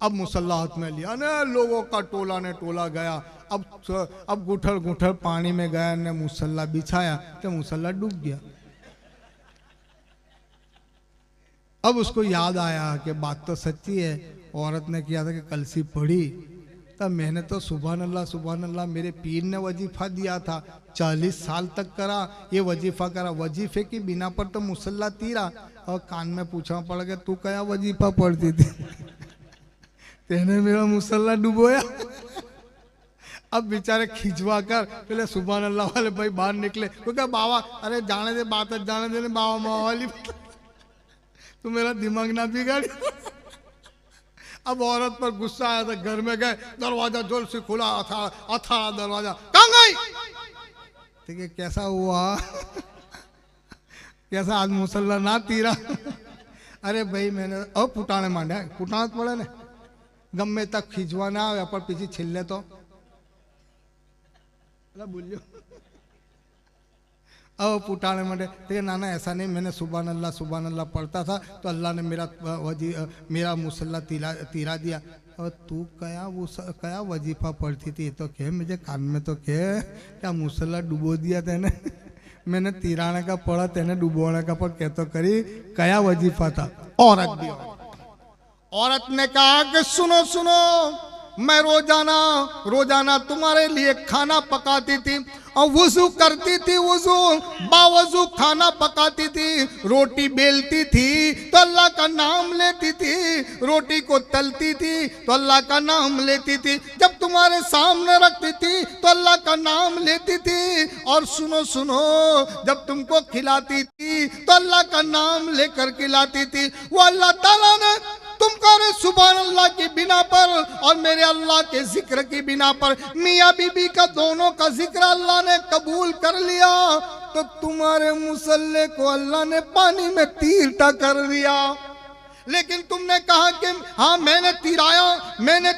अब मुसल्ला हाथ में लिया ने, लोगों का टोला ने टोला गया। अब गुठर पानी में गया ने, मुसल्ला बिछाया तो मुसल्ला डूब गया। अब उसको याद आया कि बात तो सच्ची है, औरत ने किया था कि कल सी पढ़ी, तब मैंने तो सुभान अल्लाह मेरे पीर ने वजीफा दिया था, 40 साल तक करा ये वजीफा करा। वजीफे की बिना पर तो मुसल्ला तीरा। और कान में पूछना पड़ गया तू क्या वजीफा पढ़ती थी तेने मेरा मुसल्ला डुबोया। अब बेचारे खिंचवा कर पहले सुभान अल्लाह वाले भाई बाहर निकले, क्योंकि बाबा अरे जाने दे बात है, जाने दे बाबा माँ वाली तू मेरा दिमाग ना बिगाड़। अब औरत पर गुस्सा आया था, घर में गए, दरवाजा जोर से खुला, अथाड़ा दरवाजा, कहाँ गई? ठीक है कैसा हुआ कैसा आज मुसल्ला ना तीरा? अरे भाई मैंने अब पुटाने मांडा, पुटाना पड़े ने, गम्मे तक खिंचवाना पर पीछे छिल्ले तो बोलियो अब पुटाने मांडे। ठीक नाना ऐसा नहीं, मैंने सुभान अल्लाह पढ़ता था तो अल्लाह ने मेरा मुसल्ला तीरा दिया। और तू क्या वजीफा पढ़ती थी? तो कह मुझे कान में तो कह क्या मुसल्ला डुबो दिया तेने? मैंने तीराने का पढ़ा, तेने डुबोने का पढ़, कह तो करी क्या वजीफा था? औरत ने कहा कि सुनो मैं रोजाना तुम्हारे लिए खाना पकाती थी और वुजू करती थी, वुजू बावजू खाना पकाती थी, रोटी बेलती थी तो अल्लाह का नाम लेती थी, रोटी को तलती थी तो अल्लाह का नाम लेती थी, जब तुम्हारे सामने रखती थी तो अल्लाह का नाम लेती थी, और सुनो जब तुमको खिलाती थी तो अल्लाह का नाम लेकर खिलाती थी। वो अल्लाह ताला ने तुम करे सुभान अल्लाह की बिना पर और मेरे अल्लाह के जिक्र की बिना पर मियाँ बीबी का दोनों का जिक्र अल्लाह ने कबूल कर लिया, तो तुम्हारे मुसल्ले को अल्लाह ने पानी में तीरता कर दिया। लेकिन तुमने कहा कि हाँ मैंने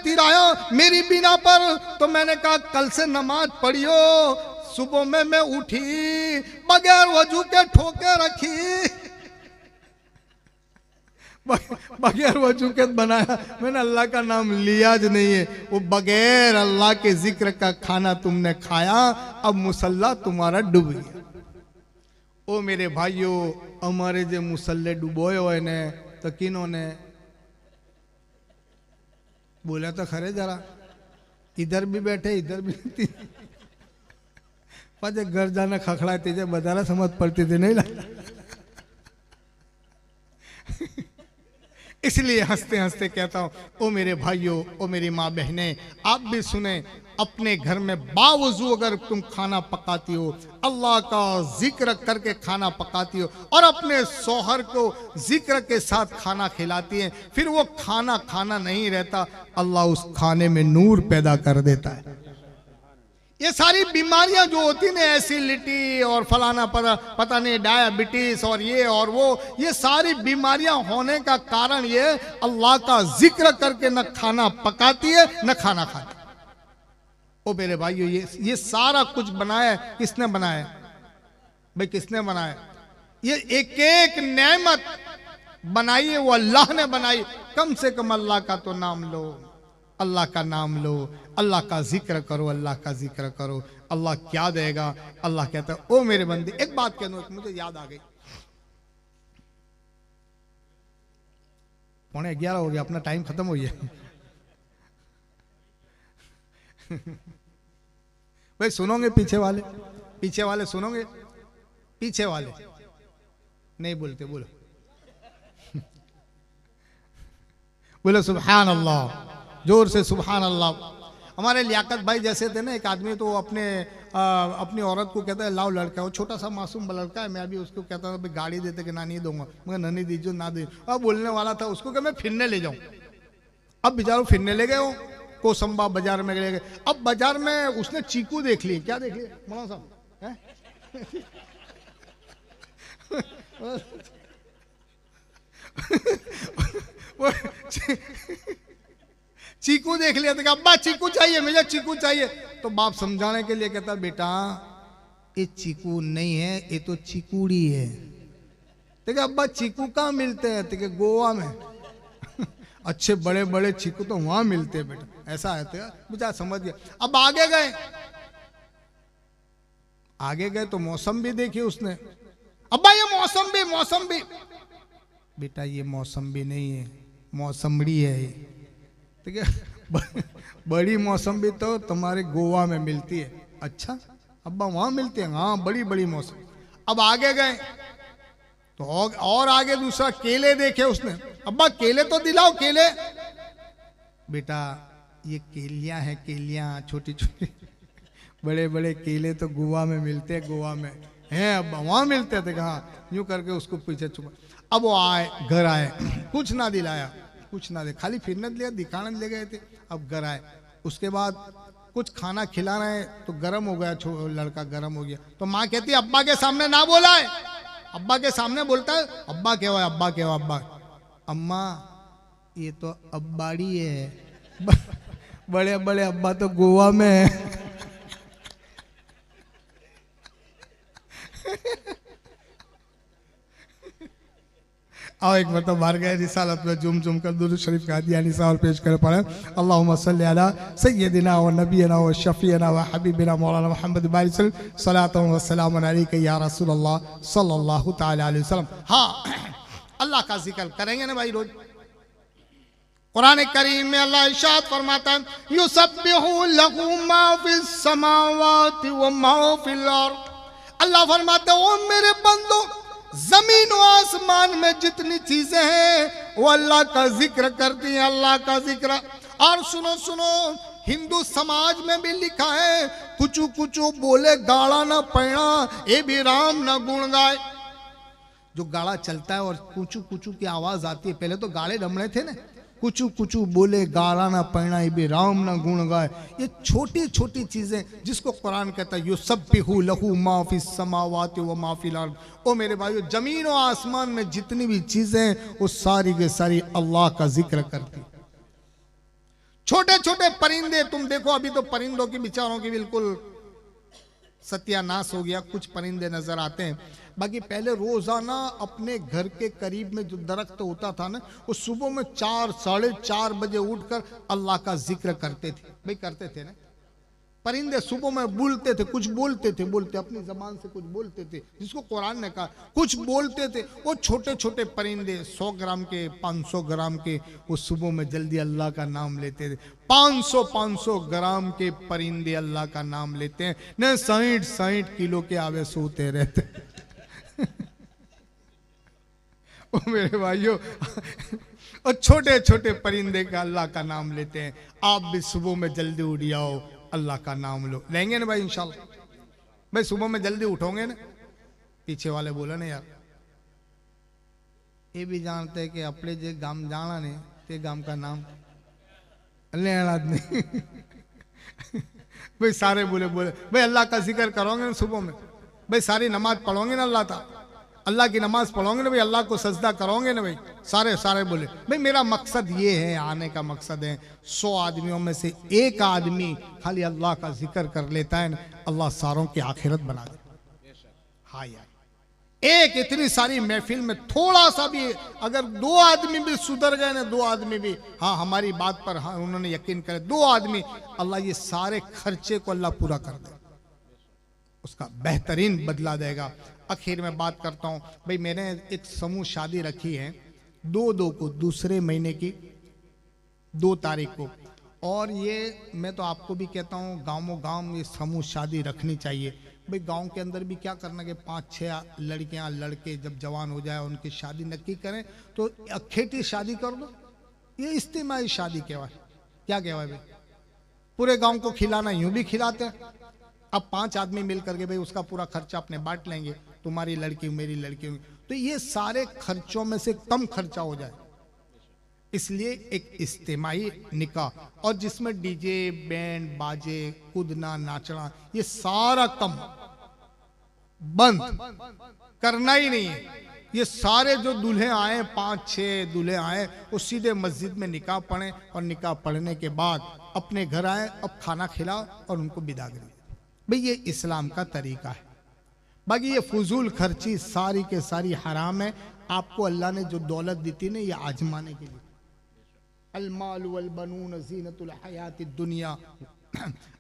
तिराया मेरी बिना पर, तो मैंने कहा कल से नमाज पढ़ियो। सुबह में मैं उठी बगैर वजू के ठोके रखी, बगैर वजू के बनाया, मैंने अल्लाह का नाम लिया ज नहीं है, वो बगैर अल्लाह के जिक्र का खाना तुमने खाया, अब मुसल्ला तुम्हारा डूब गया। ओ मेरे भाइयों, हमारे जो मुसल्ले डुबोए हुए ने तो किन्हों ने बोला तो खरे, जरा इधर भी बैठे इधर भी पाजे घर जाना खखड़ा तेजे बदारा समझ पड़ती थी नहीं ला इसलिए हंसते हंसते कहता हूँ, ओ मेरे भाइयों, ओ मेरी माँ बहनें, आप भी सुने, अपने घर में बावजू अगर तुम खाना पकाती हो, अल्लाह का जिक्र करके खाना पकाती हो और अपने शौहर को जिक्र के साथ खाना खिलाती है, फिर वो खाना नहीं रहता, अल्लाह उस खाने में नूर पैदा कर देता है। ये सारी बीमारियां जो होती ना, एसिडिटी और फलाना पता नहीं डायबिटीज और ये और वो, ये सारी बीमारियां होने का कारण ये अल्लाह का जिक्र करके न खाना पकाती है न खाना खाती। ओ मेरे भाइयों, ये सारा कुछ बनाया किसने बनाया भाई? किसने बनाया? ये एक एक नेमत बनाई है वो अल्लाह ने बनाई। कम से कम अल्लाह का तो नाम लो, अल्लाह का नाम लो, अल्लाह का जिक्र करो, अल्लाह का जिक्र करो। अल्लाह क्या देगा? अल्लाह कहता है ओ मेरे बंदे, एक बात कह दो, मुझे याद आ गई। 11:15 हो गया, अपना टाइम खत्म हो गया। भाई सुनोगे? पीछे वाले सुनोगे? पीछे वाले नहीं बोलते, बोलो बोलो सुभान अल्लाह, जोर से सुभान अल्लाह। हमारे लियाकत भाई जैसे थे ना, एक आदमी तो अपनी औरत को कहता है लाओ लड़का, वो छोटा सा मासूम लड़का है, मैं अभी उसको कहता था भाई गाड़ी देते कि ना नहीं दूंगा, मगर नहीं दीजिए ना दे। अब बोलने वाला था उसको कि मैं फिरने ले जाऊं। अब बेचारो फिरने ले गए हो, कोसंबा बाजार में ले गए। अब बाजार में उसने चीकू देख ली। क्या देख लिया मौलाना साहब? चीकू देख लिया, तो अब्बा चीकू चाहिए, मुझे चीकू चाहिए। तो बाप समझाने के लिए कहता बेटा ये चीकू नहीं है, ये तो चिकूड़ी है। तो अब्बा चीकू कहाँ मिलते हैं? तो गोवा में। अच्छे बड़े बड़े चीकू तो वहां मिलते हैं बेटा, ऐसा है। तो बेचारा समझ गया। अब आगे गए तो मौसम भी देखी उसने। अब्बा ये मौसम भी। बेटा ये मौसम भी नहीं है, मौसमड़ी है ये। ठीक है, बड़ी मौसम भी तो तुम्हारे गोवा में मिलती है। अच्छा अब्बा वहां मिलती है? हाँ बड़ी बड़ी मौसम। अब आगे गए तो और आगे दूसरा केले देखे उसने। अब्बा केले तो दिलाओ केले। बेटा ये केलियां हैं, केलियां छोटी छोटी। बड़े बड़े केले तो गोवा में मिलते हैं, गोवा में हैं अब्बा, वहां मिलते थे। कहा यूं करके उसको पीछे छुपा। अब वो घर आए, कुछ ना दिलाया, कुछ ना दे, खाली फिरने लिया, दिखाने ले गए थे। अब घर आए, उसके बाद कुछ खाना खिला रहे हैं तो गर्म हो गया, लड़का गर्म हो गया। तो माँ कहती है अब्बा के सामने ना बोला है। अब्बा के सामने बोलता है अब्बा क्या हुआ, अब्बा क्या हुआ, अब्बा। अम्मा ये तो अब्बाड़ी है, बड़े बड़े अब्बा तो गोवा में है। आओ एक मतलब बार गए रिसालत में जुम कर दुरूद शरीफ का हदिया निसा और पेश कर पड़े। अल्लाहुम्मा सल्ली अला सय्यदिना व नबीना व शफीना व हबीबिना मौलाना मुहम्मद सलातु व सलाम अलैका या रसूलल्लाह सल्लल्लाहु तआला अलैहि वसल्लम। हाँ, अल्लाह का जिक्र करेंगे ना भाई रोज। कुरान करीम में अल्लाह इरशाद फरमाता है युसब्बिहु लहु मा फिस समावाति व मा फिल अर्द। अल्लाह फरमाता है ओ मेरे बंदो, जमीन और आसमान में जितनी चीजें हैं वो अल्लाह का जिक्र करती हैं, अल्लाह का जिक्र। और सुनो सुनो, हिंदू समाज में भी लिखा है कुचू कुचू बोले गाड़ा ना पैणा, ये भी राम ना गुण गाए। जो गाड़ा चलता है और कुचू कुचू की आवाज आती है, पहले तो गाड़े डमड़े थे ना, कुचू कुचू बोले गाड़ा ना पैणा, ये भी राम ना गुण गाए। ये छोटी छोटी चीजें जिसको कुरान कहता है युसब्बिहु लहु मा फिस समावाति व मा फिल अर्द। ओ मेरे भाइयों, जमीन और आसमान में जितनी भी चीजें वो सारी के सारी अल्लाह का जिक्र करती। छोटे छोटे परिंदे तुम देखो, अभी तो परिंदों की बेचारों की बिल्कुल सत्यानाश हो गया, कुछ परिंदे नजर आते हैं। बाकी पहले रोजाना अपने घर के करीब में जो दरख्त होता था ना, वो सुबह में 4 साढ़े 4 बजे उठकर अल्लाह का जिक्र करते थे। भाई करते थे ना, परिंदे सुबह में बोलते थे, कुछ बोलते थे, अपनी जबान से कुछ बोलते थे, जिसको कुरान ने कहा कुछ बोलते थे। वो छोटे छोटे परिंदे 100 ग्राम के 500 ग्राम के, वो सुबह में जल्दी अल्लाह का नाम लेते थे। 500 ग्राम के परिंदे अल्लाह का नाम लेते हैं न, 60 किलो के आवे सोते रहते। ओ मेरे भाइयों, और छोटे छोटे परिंदे का अल्लाह का नाम लेते हैं। आप भी सुबह में जल्दी उठ जाओ, अल्लाह का नाम लो, लेंगे ना भाई इंशाल्लाह। भाई सुबह में जल्दी उठोगे ना, पीछे वाले बोला ना यार, ये भी जानते हैं कि अपने जे गांव जाना नहीं, ते गांव का नाम लेना नहीं। भाई सारे बोले बोले भाई अल्लाह का जिक्र करोगे ना सुबह में, भाई सारी नमाज पढ़ोगे ना, अल्लाह की नमाज पढ़ोगे ना भाई, अल्लाह को सजदा करोगे ना भाई, सारे सारे बोले भाई मेरा मकसद ये है, आने का मकसद है 100 आदमियों में से एक आदमी खाली अल्लाह का जिक्र कर लेता है ना, अल्लाह सारों की आखिरत बना दे। हाँ यार, एक इतनी सारी महफिल में थोड़ा सा भी अगर 2 आदमी भी सुधर गए ना, 2 आदमी भी हाँ हमारी बात पर हाँ उन्होंने यकीन करे, 2 आदमी, अल्लाह ये सारे खर्चे को अल्लाह पूरा कर दे, उसका बेहतरीन बदला देगा। आखिर में बात करता हूं भाई, मैंने एक समूह शादी रखी है 2 को, दूसरे महीने की 2 तारीख को, और ये मैं तो आपको भी कहता हूं गांवों ये समूह शादी रखनी चाहिए भाई। गांव के अंदर भी क्या करना कि 5-6 लड़कियां लड़के जब जवान हो जाए उनकी शादी नक्की करें तो अखेटी शादी कर दो, ये इज्तिमाई शादी कहवाए। क्या कहवाए भाई, पूरे गांव को खिलाना, यूं भी खिलाते हैं। अब 5 आदमी मिल करके भाई उसका पूरा खर्चा अपने बांट लेंगे, तुम्हारी लड़की मेरी लड़की, तो ये सारे खर्चों में से कम खर्चा हो जाए, इसलिए एक इज्तिमाई निकाह, और जिसमें डीजे बैंड बाजे कूदना नाचना ये सारा कम बंद करना ही नहीं है। ये सारे जो दूल्हे आए 5-6 दूल्हे आए वो सीधे मस्जिद में निकाह पढ़े, और निकाह पढ़ने के बाद अपने घर आए, अब खाना खिलाओ और उनको विदा करिए भाई, ये इस्लाम का तरीका है। बाकी ये फजूल खर्ची सारी के सारी हराम है। आपको अल्लाह ने जो दौलत दी थी ना ये आजमाने के लिए, अलमाल वल बनून ज़ीनतुल हयातिद दुनिया,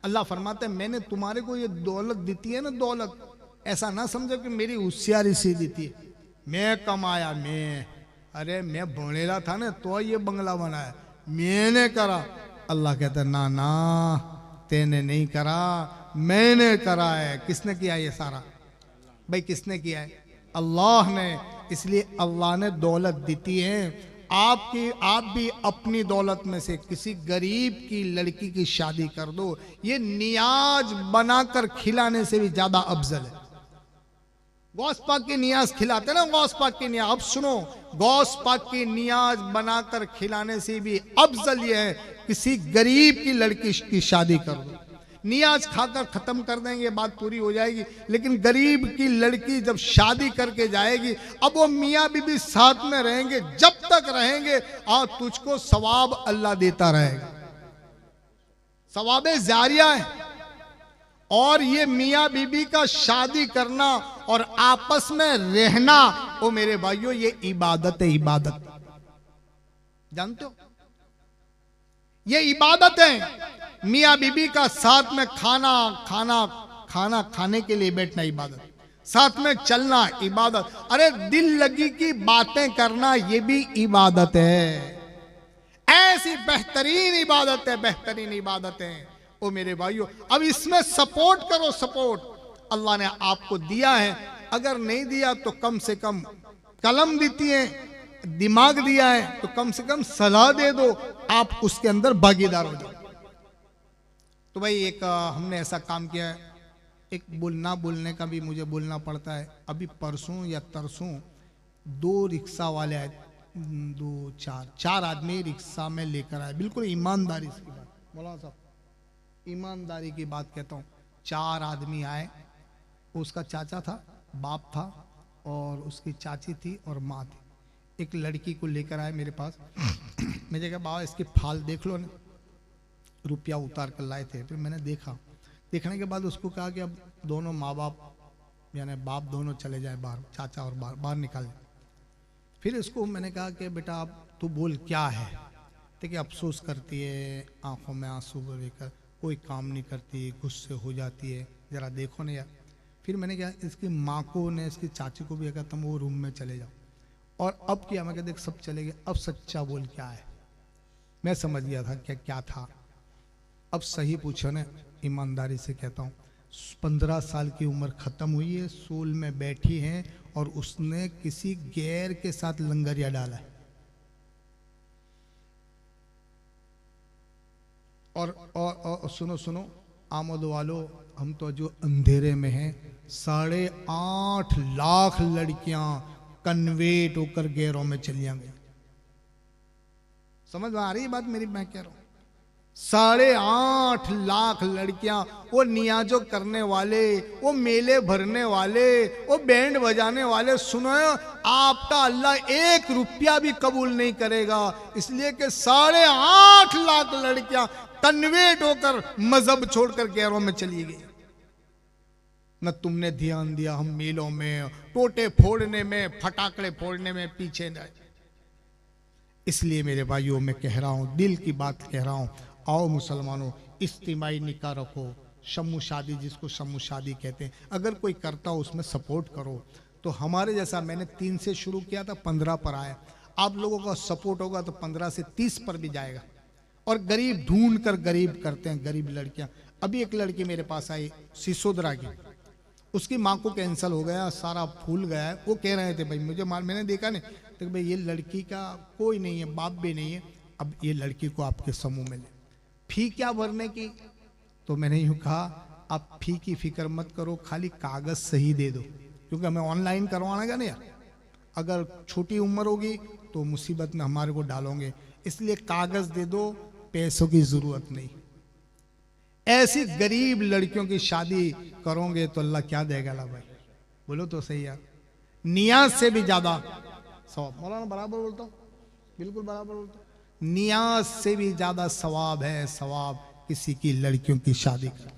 अल्लाह फरमाते हैं मैंने तुम्हारे को ये दौलत दी है ना, दौलत ऐसा ना समझो कि मेरी होशियारी से दी थी, मैं कमाया, अरे मैं बनेला था ना तो ये बंगला बनाया, मैंने करा। अल्लाह कहता है ना ना तेने नहीं करा, मैंने करा है। किसने किया ये सारा भाई, किसने किया है? अल्लाह ने। इसलिए अल्लाह ने दौलत दी है, आप भी अपनी दौलत में से किसी गरीब की लड़की की शादी कर दो, ये नियाज बनाकर खिलाने से भी ज्यादा अफजल है। गौस पाक की नियाज खिलाते ना, गौस पाक की नियाज, अब सुनो, गौस पाक की नियाज बनाकर खिलाने से भी अफजल ये है किसी गरीब की लड़की की शादी कर दो। नियाज खाकर खत्म कर देंगे, बात पूरी हो जाएगी, लेकिन गरीब की लड़की जब शादी करके जाएगी, अब वो मियाँ बीबी साथ में रहेंगे, जब तक रहेंगे और तुझको सवाब अल्लाह देता रहेगा, सवाबे जारिया है। और ये मियाँ बीबी का शादी करना और आपस में रहना, ओ मेरे भाइयों ये इबादत है, इबादत जानते हो, ये इबादत है। मियाँ बीबी का साथ में खाना खाने के लिए बैठना इबादत, साथ में चलना इबादत, अरे दिल लगी की बातें करना ये भी इबादत है। ऐसी बेहतरीन इबादत है, बेहतरीन इबादत है ओ मेरे भाइयों। अब इसमें सपोर्ट करो, सपोर्ट अल्लाह ने आपको दिया है, अगर नहीं दिया तो कम से कम कलम देती है, दिमाग दिया है तो कम से कम सलाह दे दो, आप उसके अंदर भागीदार हो जाओ। तो भाई एक हमने ऐसा काम किया है, एक ना बोलने का भी मुझे बोलना पड़ता है। अभी परसों या तरसों 2 रिक्शा वाले आए, 4 आदमी रिक्शा में लेकर आए, बिल्कुल ईमानदारी की बात, मौलाना साहब ईमानदारी की बात कहता हूँ। 4 आदमी आए, उसका चाचा था, बाप था और उसकी चाची थी और माँ थी। एक लड़की को लेकर आए मेरे पास, मैंने कहा बाबा इसकी फाल देख लो ना, रुपया उतार कर लाए थे। फिर मैंने देखा, देखने के बाद उसको कहा कि अब दोनों माँ बाप यानी बाप दोनों चले जाए बाहर, चाचा और बाहर निकाले। फिर इसको मैंने कहा कि बेटा अब तू बोल क्या है, देखिए अफसोस करती है, आंखों में आंसू लेकर कोई काम नहीं करती, गुस्से हो जाती है, ज़रा देखो ना यार। फिर मैंने कहा इसकी माँ को ने इसकी चाची को भी कहा तुम वो रूम में चले जाओ, और अब क्या, मैं कहा देख सब चले गए, अब सच्चा बोल क्या है। मैं समझ गया था क्या था, अब सही पूछो ना, ईमानदारी से कहता हूँ 15 साल की उम्र खत्म हुई है, सूल में बैठी हैं और उसने किसी गैर के साथ लंगरिया डाला है। और सुनो आमद वालो, हम तो जो अंधेरे में हैं, 8.5 लाख लड़कियां कन्वेट होकर गैरों में चलियां गई। समझ में आ रही है बात मेरी, मैं कह रहा हूं 8.5 लाख लड़कियां, वो नियाजो करने वाले, वो मेले भरने वाले, वो बैंड बजाने वाले, सुनो आपका अल्लाह 1 रुपया भी कबूल नहीं करेगा, इसलिए कि 8.5 लाख लड़कियां कन्वर्ट होकर मजहब छोड़कर गैरों में चली गई। न तुमने ध्यान दिया, हम मेलों में टोटे फोड़ने में, फटाकड़े फोड़ने में पीछे न। इसलिए मेरे भाइयों मैं कह रहा हूं, दिल की बात कह रहा हूं, आओ मुसलमानों इज्तिमाई निकाह रखो, शम्मू शादी जिसको शम्मू शादी कहते हैं, अगर कोई करता हो उसमें सपोर्ट करो। तो हमारे जैसा मैंने 3 से शुरू किया था, 15 पर आया, आप लोगों का सपोर्ट होगा तो 15 से 30 पर भी जाएगा। और गरीब ढूंढ कर गरीब करते हैं, गरीब लड़कियां। अभी एक लड़की मेरे पास आई सिसोदरा की, उसकी माँ को कैंसर हो गया, सारा फूल गया है। वो कह रहे थे भाई मुझे माल, मैंने देखा नहीं तो भाई ये लड़की का कोई नहीं है, बाप भी नहीं है, अब ये लड़की को आपके समूह में ले, फी क्या भरने की। तो मैंने यूँ कहा आप फी की फिक्र मत करो, खाली कागज सही दे दो, क्योंकि हमें ऑनलाइन करवाना का नहीं यार, अगर छोटी उम्र होगी तो मुसीबत में हमारे को डालोगे, इसलिए कागज दे दो, पैसों की जरूरत नहीं। ऐसी गरीब लड़कियों की शादी करोगे तो अल्लाह क्या देगा ला भाई, बोलो तो सही यार। नियाज से भी ज्यादा सवाब, मौलाना बराबर बोलता हूँ, बिल्कुल बराबर बोलता हूँ, नियाज से भी ज्यादा सवाब है, सवाब किसी की लड़कियों की शादी का।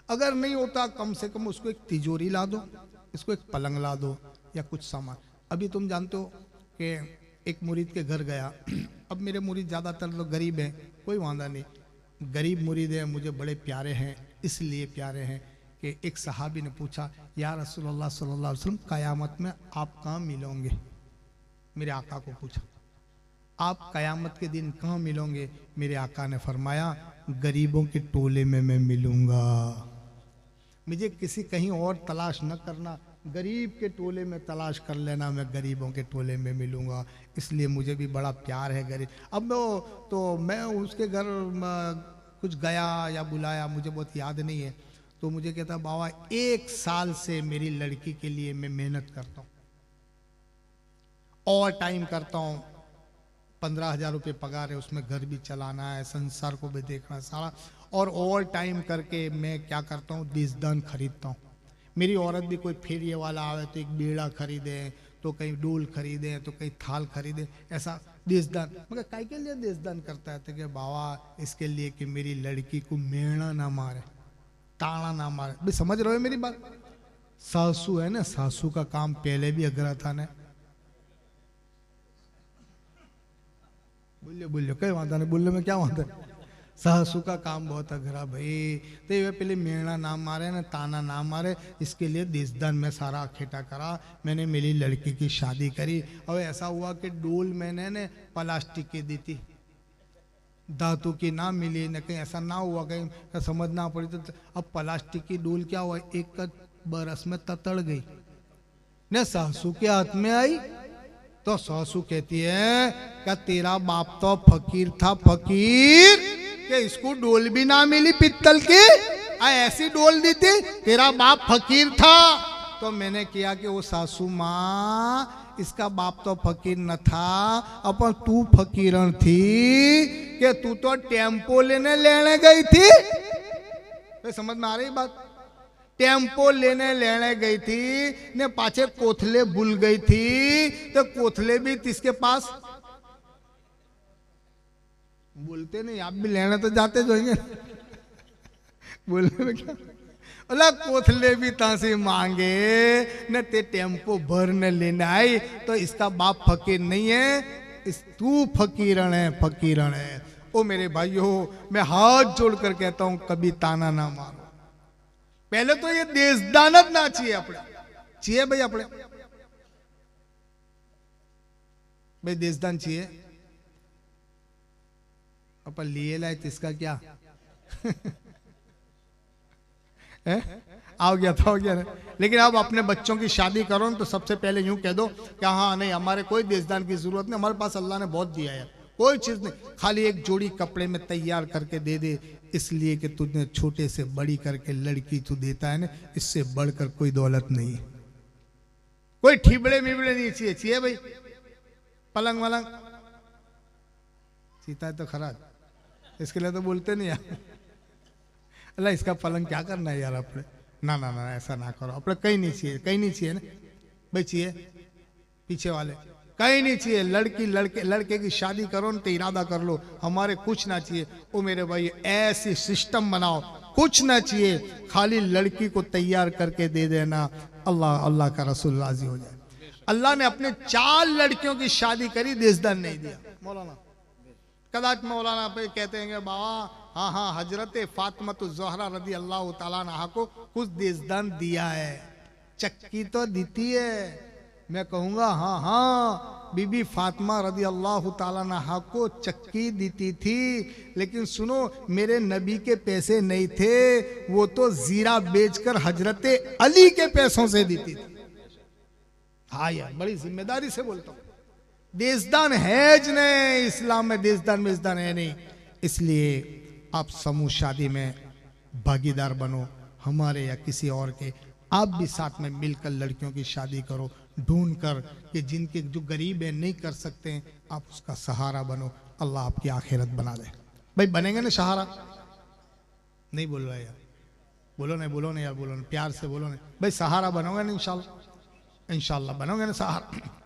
अगर नहीं होता कम से कम उसको एक तिजोरी ला दो, इसको एक पलंग ला दो या कुछ सामान। अभी तुम जानते हो कि एक मुरीद के घर गया, अब मेरे मुरीद ज़्यादातर लोग गरीब हैं, कोई वादा नहीं, गरीब मुरीद है, मुझे बड़े प्यारे हैं, इसलिए प्यारे हैं कि एक सहाबी ने पूछा या रसूलुल्लाह सल्लल्लाहु अलैहि वसल्लम क़यामत में आप कहाँ मिलोगे। मेरे आका को पूछा आप क़यामत के दिन कहाँ मिलोगे। मेरे आका ने फरमाया गरीबों के टोले में मैं मिलूंगा, मुझे किसी कहीं और तलाश न करना, गरीब के टोले में तलाश कर लेना, मैं गरीबों के टोले में मिलूंगा। इसलिए मुझे भी बड़ा प्यार है गरीब। अब तो मैं उसके घर कुछ गया या बुलाया, मुझे बहुत याद नहीं है, तो मुझे कहता बाबा 1 साल से मेरी लड़की के लिए मैं मेहनत करता हूँ, और टाइम करता हूँ, 15,000 रुपये पगार है, उसमें घर भी चलाना है, संसार को भी देखना है सारा, और ओवर टाइम करके मैं क्या करता हूँ, दीजदान खरीदता हूँ। मेरी औरत भी कोई फेरिए वाला आवे तो एक बीड़ा खरीदे, तो कहीं डोल खरीदे, तो कहीं थाल खरीदे, ऐसा देशदान। मगर काय के लिए देशदान करता है, तो कि बाबा इसके लिए कि मेरी लड़की को मेणा ना मारे, ताना ना मारे। भाई समझ रहे हो मेरी बात। सासू है ना, सासू का काम पहले भी अगरा था ना, बोलिए बोलिए, कई वादा नहीं, बोलने में क्या वादा है, सासू का काम बहुत अघरा भाई। तो ये पहले मेणा ना मारे ना, ताना ना मारे, इसके लिए देशदान में सारा अखेटा करा, मैंने मेरी लड़की की शादी करी। और ऐसा हुआ कि डोल मैंने ने प्लास्टिक की दी थी, धातु की ना मिली, न कहीं ऐसा ना हुआ कहीं समझना पड़ी। तो अब प्लास्टिक की डोल क्या हुआ, एक बरस में ततड़ गई न, सासू के हाथ में आई। तो सासू कहती है क्या तेरा बाप तो फकीर था, फकीर कि इसको डोल भी ना मिली पित्तल की, ऐसी डोल दी थी, तेरा बाप फकीर था। तो मैंने किया कि वो सासू माँ इसका बाप तो फकीर न था, अपन तू फकीरन थी कि तू तो टेम्पो लेने गई थी। तो समझ में आ रही बात, टेम्पो लेने गई थी ने, पाछे कोथले भूल गई थी, तो कोथले भी किसके पास, बोलते नहीं आप भी लेने तो जाते जाएंगे बोलने में क्या, अला कोथले भी तासे मांगे न, ते टेम्पो भर न लेने आई, तो इसका बाप फकीर नहीं है, इस तू फकीरन है, फकीरन है। ओ मेरे भाइयों, मैं हाथ जोड़कर कहता हूं कभी ताना ना मारो। पहले तो ये देशदानत ना चाहिए अपने, चाहिए भाई अपने, भाई देशदान चाहिए, अपन लिए लाए तो इसका क्या है? आओ गया था, हो गया ना। लेकिन अब अपने बच्चों की शादी करो तो सबसे पहले यूं कह दो कि हाँ नहीं हमारे कोई देशदान की जरूरत नहीं, हमारे पास अल्लाह ने बहुत दिया है, कोई चीज नहीं, खाली एक जोड़ी कपड़े में तैयार करके दे दे, इसलिए कि तुझने छोटे से बड़ी करके लड़की तू देता है ना, इससे बढ़कर कोई दौलत नहीं है। कोई ठिबड़े मिबड़े नहीं चाहिए, चाहिए भाई पलंग वलंग सीता है तो खराब इसके लिए तो बोलते नहीं यार, अल्लाह इसका पलंग क्या करना है यार अपने, ना ना ना ऐसा ना करो, अपने कहीं नहीं चाहिए, कहीं नहीं चाहिए ना भाई, चाहिए पीछे वाले कहीं नहीं चाहिए। लड़की लड़के की शादी करो ना तो इरादा कर लो हमारे कुछ ना चाहिए। ओ मेरे भाई ऐसी सिस्टम बनाओ, कुछ ना चाहिए, खाली लड़की को तैयार करके दे देना, अल्लाह का रसूल राजी हो जाए। अल्लाह ने अपने 4 लड़कियों की शादी करी, देशदान नहीं दिया। मौलाना कदाच मौलाना पे कहते हैं कि बाबा हाँ हाँ हजरत फातिमा ज़हरा रदी अल्लाह तआला अन्हा को कुछ देशदान दिया है, चक्की तो दीती है। मैं कहूँगा हाँ हाँ बीबी फातिमा रदी अल्लाह तआला अन्हा को चक्की दीती थी, लेकिन सुनो मेरे नबी के पैसे नहीं थे, वो तो जीरा बेचकर हजरत अली के पैसों से दीती थी। हाँ यार बड़ी जिम्मेदारी से बोलता हूँ, देशदान है ज नहीं, इस्लाम में देशदान है नहीं। इसलिए आप समूह शादी में भागीदार बनो, हमारे या किसी और के, आप भी साथ में मिलकर लड़कियों की शादी करो, ढूंढ कर कि जिनके जो गरीब है नहीं कर सकते हैं, आप उसका सहारा बनो, अल्लाह आपकी आखिरत बना दे। भाई बनेंगे ना सहारा? नहीं बोल रहा यार, बोलो नहीं यार, बोलो नहीं, प्यार से बोलो नहीं भाई, सहारा बनोगे ना इंशाल्लाह बनोगे ना सहारा।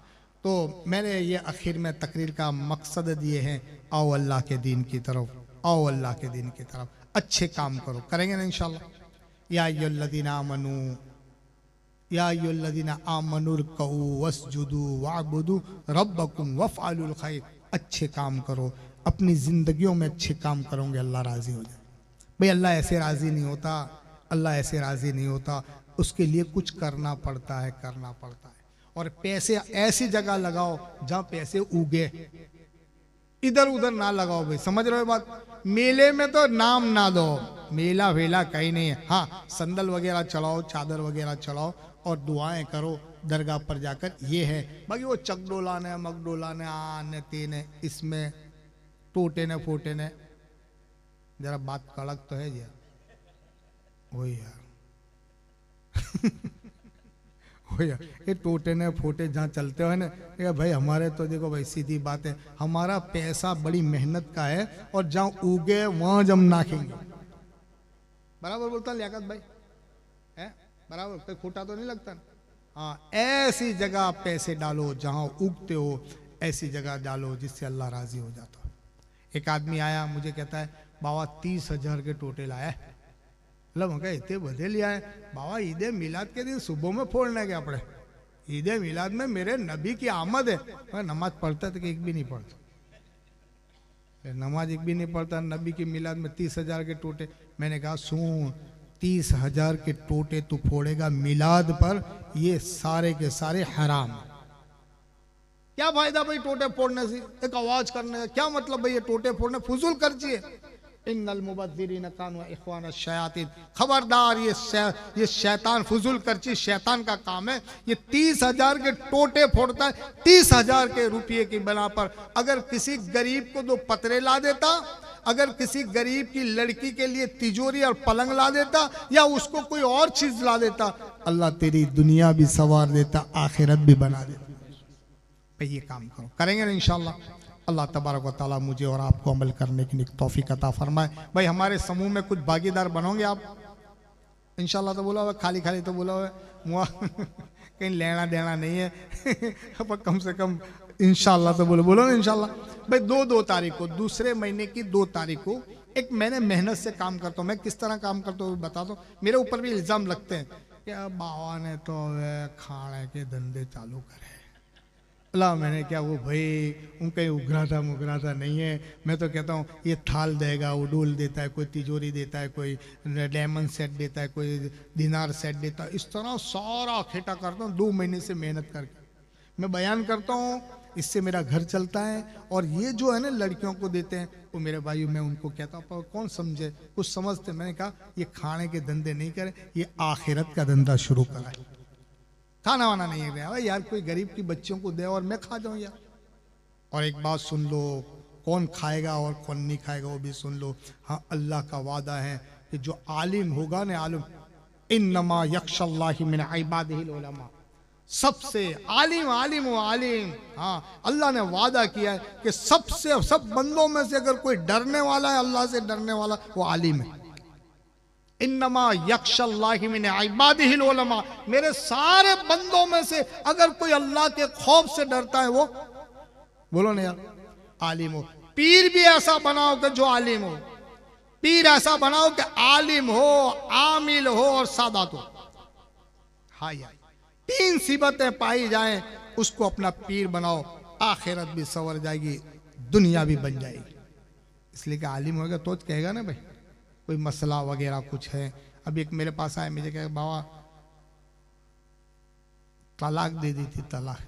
तो मैंने ये आखिर में तकरीर का मकसद दिए हैं, आओ अल्लाह के दीन की तरफ, आओ अल्लाह के दीन की तरफ, अच्छे काम करो, करेंगे ना इंशाल्लाह। या अय्युहल्लज़ीना आमनू या अय्युहल्लज़ीना आमनुरकऊ वस्जुदू वअबुदू रब्बकुम वफ़अलुल खैर, अच्छे काम करो, अपनी ज़िंदगियों में अच्छे काम करोगे अल्लाह राज़ी हो जाए। भाई अल्लाह ऐसे राज़ी नहीं होता, अल्लाह ऐसे राज़ी नहीं होता, उसके लिए कुछ करना पड़ता है। और पैसे ऐसी जगह लगाओ जहाँ पैसे उगे, इधर उधर ना लगाओ भाई, समझ रहे हो बात। मेले में तो नाम ना दो, मेला वेला कहीं नहीं है। हाँ संदल वगैरह चलाओ, चादर वगैरह चलाओ और दुआएं करो दरगाह पर जाकर, ये है। बाकी वो चकडोलाने मगडोलाने आने तेने, इसमें टोटे ने फोटे ने, जरा बात कड़क तो है जी वही यार ये टोटे ने फोटे जहाँ चलते हो ना, ये भाई हमारे तो देखो भाई सीधी बात है, हमारा पैसा बड़ी मेहनत का है और जहाँ उगे वहाँ जम नाखेंगे। बराबर बोलता लियाकत भाई है, बराबर, कोई खोटा तो नहीं लगता ना। हाँ ऐसी जगह पैसे डालो जहाँ उगते हो, ऐसी जगह डालो जिससे अल्लाह राजी हो जाता है। एक आदमी आया मुझे कहता है बाबा 30,000 के टोटे लाया है। मतलब इतने बधे लिया है बाबा, ईद मिलाद के दिन सुबह में फोड़ने के अपने, ईद मिलाद में मेरे नबी की आमद है। मैं नमाज पढ़ता था कि एक भी नहीं पढ़ता, नमाज एक भी नहीं पढ़ता, नबी की मिलाद में 30,000 के टोटे। मैंने कहा सुन, 30,000 के टोटे तू फोड़ेगा मिलाद पर, ये सारे के सारे हराम। क्या फायदा भाई टोटे फोड़ने से, एक आवाज करने का क्या मतलब भाई, ये टोटे फोड़ने फुजूल खर्ची है। इन्नल मुबद्दिरीन कानू इख्वान शयातीन, खबरदार ये शैतान फुजूल खर्ची शैतान का काम है। ये 30,000 के टोटे फोड़ता है, 30,000 के रुपये की बना पर। अगर किसी गरीब को 2 पतरे ला देता, अगर किसी गरीब की लड़की के लिए तिजोरी और पलंग ला देता, या उसको कोई और चीज ला देता, अल्लाह तेरी दुनिया भी संवार देता, आखिरत भी बना देता। भाई ये काम करो, करेंगे ना इंशाल्लाह। अल्लाह तबारक व तआला मुझे और आपको अमल करने की तौफीक अता फरमाए। भाई हमारे समूह में कुछ भागीदार बनोगे आप इंशाल्लाह। तो बोला हुआ खाली तो बोला हुआ मुआ कहीं लेना देना नहीं है पर कम से कम इंशाल्लाह तो बोलो ना इंशाल्लाह। भाई 2 तारीख को, दूसरे महीने की 2 तारीख को, एक मैंने मेहनत से काम करता हूँ। मैं किस तरह काम करता हूँ बता दो। मेरे ऊपर भी इल्ज़ाम लगते हैं कि बाबा ने तो खाने के धंधे चालू करे। अल्लाह मैंने क्या वो भाई उनका उघराता मुघराता नहीं है। मैं तो कहता हूँ ये थाल देगा, वो डोल देता है, कोई तिजोरी देता है, कोई डायमंड सेट देता है, कोई दिनार सेट देता है। इस तरह सारा खेटा करता हूँ 2 महीने से मेहनत करके मैं बयान करता हूँ, इससे मेरा घर चलता है। और ये जो है ना लड़कियों को देते हैं, वो मेरे भाई मैं उनको कहता हूँ कौन समझे, कुछ समझते। मैंने कहा ये खाने के धंधे नहीं करे, ये आखिरत का धंधा शुरू करा है। खाना वाना नहीं है यार, कोई गरीब की बच्चियों को दे और मैं खा जाऊं यार। और एक बात सुन लो, कौन खाएगा और कौन नहीं खाएगा वो भी सुन लो। हाँ अल्लाह का वादा है कि जो आलिम होगा ना, आलिम, इन्नमा यख्शल्लाहि मिन इबादिहिल उलमा, सबसे आलिम आलिम व आलिम। हाँ, अल्लाह ने वादा किया है कि सबसे सब बंदों में से अगर कोई डरने वाला है, अल्लाह से डरने वाला, वो आलिम है। इन्नमा यख्शल्लाहि मिन इबादिहिल उलमा, मेरे सारे बंदों में से अगर कोई अल्लाह के खौफ से डरता है, वो बोलो ना यार, आलिम हो। पीर भी ऐसा बनाओ कि जो आलिम हो, पीर ऐसा बनाओ कि आलिम हो, आमिल हो और सादात हो। हाँ यार, तीन सिबतें पाई जाएं, उसको अपना पीर बनाओ, आखिरत भी संवर जाएगी, दुनिया भी बन जाएगी। इसलिए कि आलिम होगा तो कहेगा ना भाई कोई मसला वगैरह कुछ है। अभी एक मेरे पास आया, मुझे कहा बाबा तलाक दे दी थी, तलाक।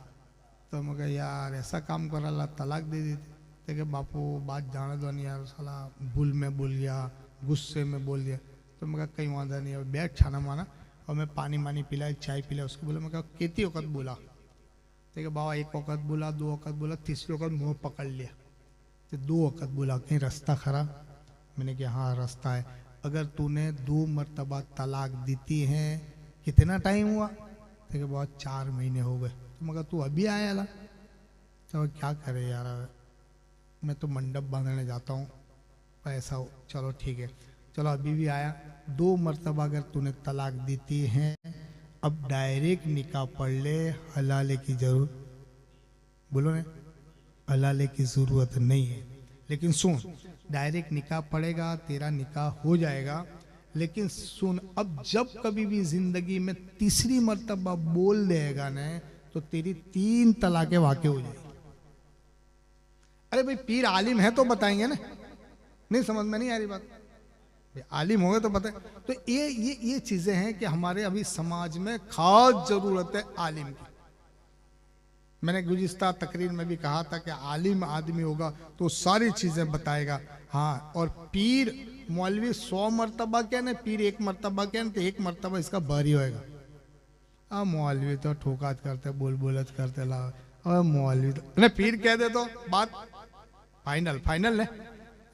तो मैं कहा यार ऐसा काम कर रहा, तलाक दे दी थी। तो बापू बात जाने दो नहीं यार, साला भूल में बोल गया, गुस्से में बोल दिया। तो मैं कहा कहीं वादा नहीं है, बैठ छाना माना, और मैं पानी मानी पिलाया, चाय पिलाया उसको। बोला, मैं कहा कितनी वक़्त बोला? देखिए बाबा एक वक़्त बोला, दो वक़्त बोला, तीसरी वक़्त मुँह पकड़ लिया। तो दो वक़्त बोला, कहीं रास्ता खराब? मैंने कहा हाँ रास्ता है। अगर तूने 2 मरतबा तलाक देती है, कितना टाइम हुआ? देखिए बहुत 4 महीने हो गए। तो मगर तू अभी आया ला? तो क्या करे यार, मैं तो मंडप बांधने जाता हूँ, ऐसा हो। चलो ठीक है, चलो अभी भी आया। 2 मरतबा अगर तूने तलाक देती है, अब डायरेक्ट निकाह पढ़ ले, हलाले की जरूरत, बोलो ना, हलाले की ज़रूरत नहीं है। लेकिन सुन, डायरेक्ट निकाह पड़ेगा, तेरा निकाह हो जाएगा। लेकिन सुन, अब जब कभी भी जिंदगी में तीसरी मर्तबा बोल देगा ना, तो तेरी 3 तलाकें वाक़ई हो जाएगी। अरे भाई पीर आलिम है तो बताएंगे ना, नहीं समझ में नहीं आ रही बात? आलिम हो गए तो बताए। तो ये चीजें हैं कि हमारे अभी समाज में खास जरूरत है आलिम की। मैंने गुज़िश्ता तकरीर में भी कहा था कि आलिम आदमी होगा तो सारी चीज़ें बताएगा। हाँ, और पीर मौलवी 100 मरतबा क्या ना, पीर 1 मरतबा क्या ना, तो 1 मरतबा इसका बारी होएगा। अब मौलवी तो ठोकात करते, बोल बोलत करते ला, और मौलवी तो ना पीर कह दे तो बात फाइनल फाइनल है,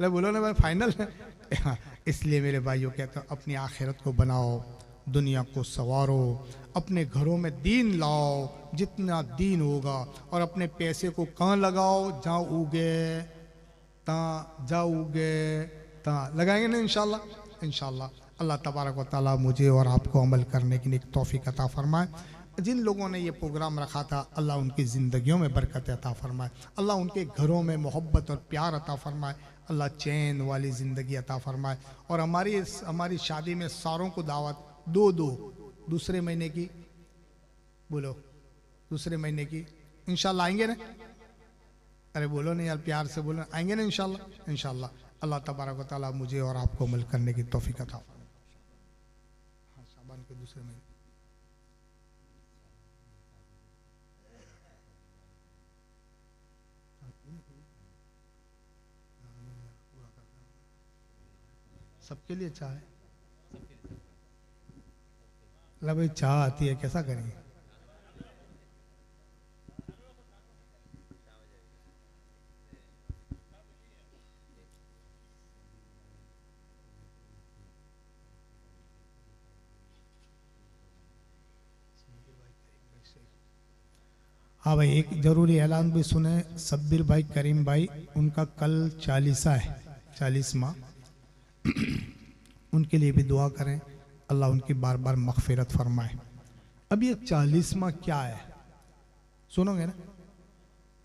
ले बोलो ना भाई फाइनल है। इसलिए मेरे भाइयों कहते हैं अपनी आखिरत को बनाओ, दुनिया को संवारो, अपने घरों में दीन लाओ, जितना दीन होगा, और अपने पैसे को कहाँ लगाओ? जहाँ उगे तहाँ, जहाँ उगे तहाँ लगाएंगे ना इंशाल्लाह। इंशाल्लाह अल्लाह तबारक व तआला मुझे और आपको अमल करने की एक तौफीक अता फरमाए। जिन लोगों ने ये प्रोग्राम रखा था, अल्लाह उनकी ज़िंदगियों में बरकत अता फरमाए, अल्लाह उनके घरों में मोहब्बत और प्यार अता फरमाए, अल्लाह चैन वाली ज़िंदगी अता फरमाए। और हमारी शादी में सारों को दावत दूसरे महीने की, बोलो दूसरे महीने की इंशाल्लाह आएंगे ना? अरे बोलो नहीं यार, प्यार से बोलो, आएंगे ना इंशाल्लाह। इंशाल्लाह अल्लाह तबारक व तआला मुझे और आपको अमल करने की तौफीक अता फरमाए। हाँ, शाबान के दूसरे महीने सबके लिए चाह है। अल्लाह भाई चाह आती है, कैसा करेंगे? हाँ भाई, एक जरूरी ऐलान भी सुने। सब्बिर भाई, करीम भाई, उनका कल 40वां है, 40वां। उनके लिए भी दुआ करें, अल्लाह उनकी बार बार मग़फ़िरत फरमाए। अब ये 40वां क्या है, सुनोगे ना?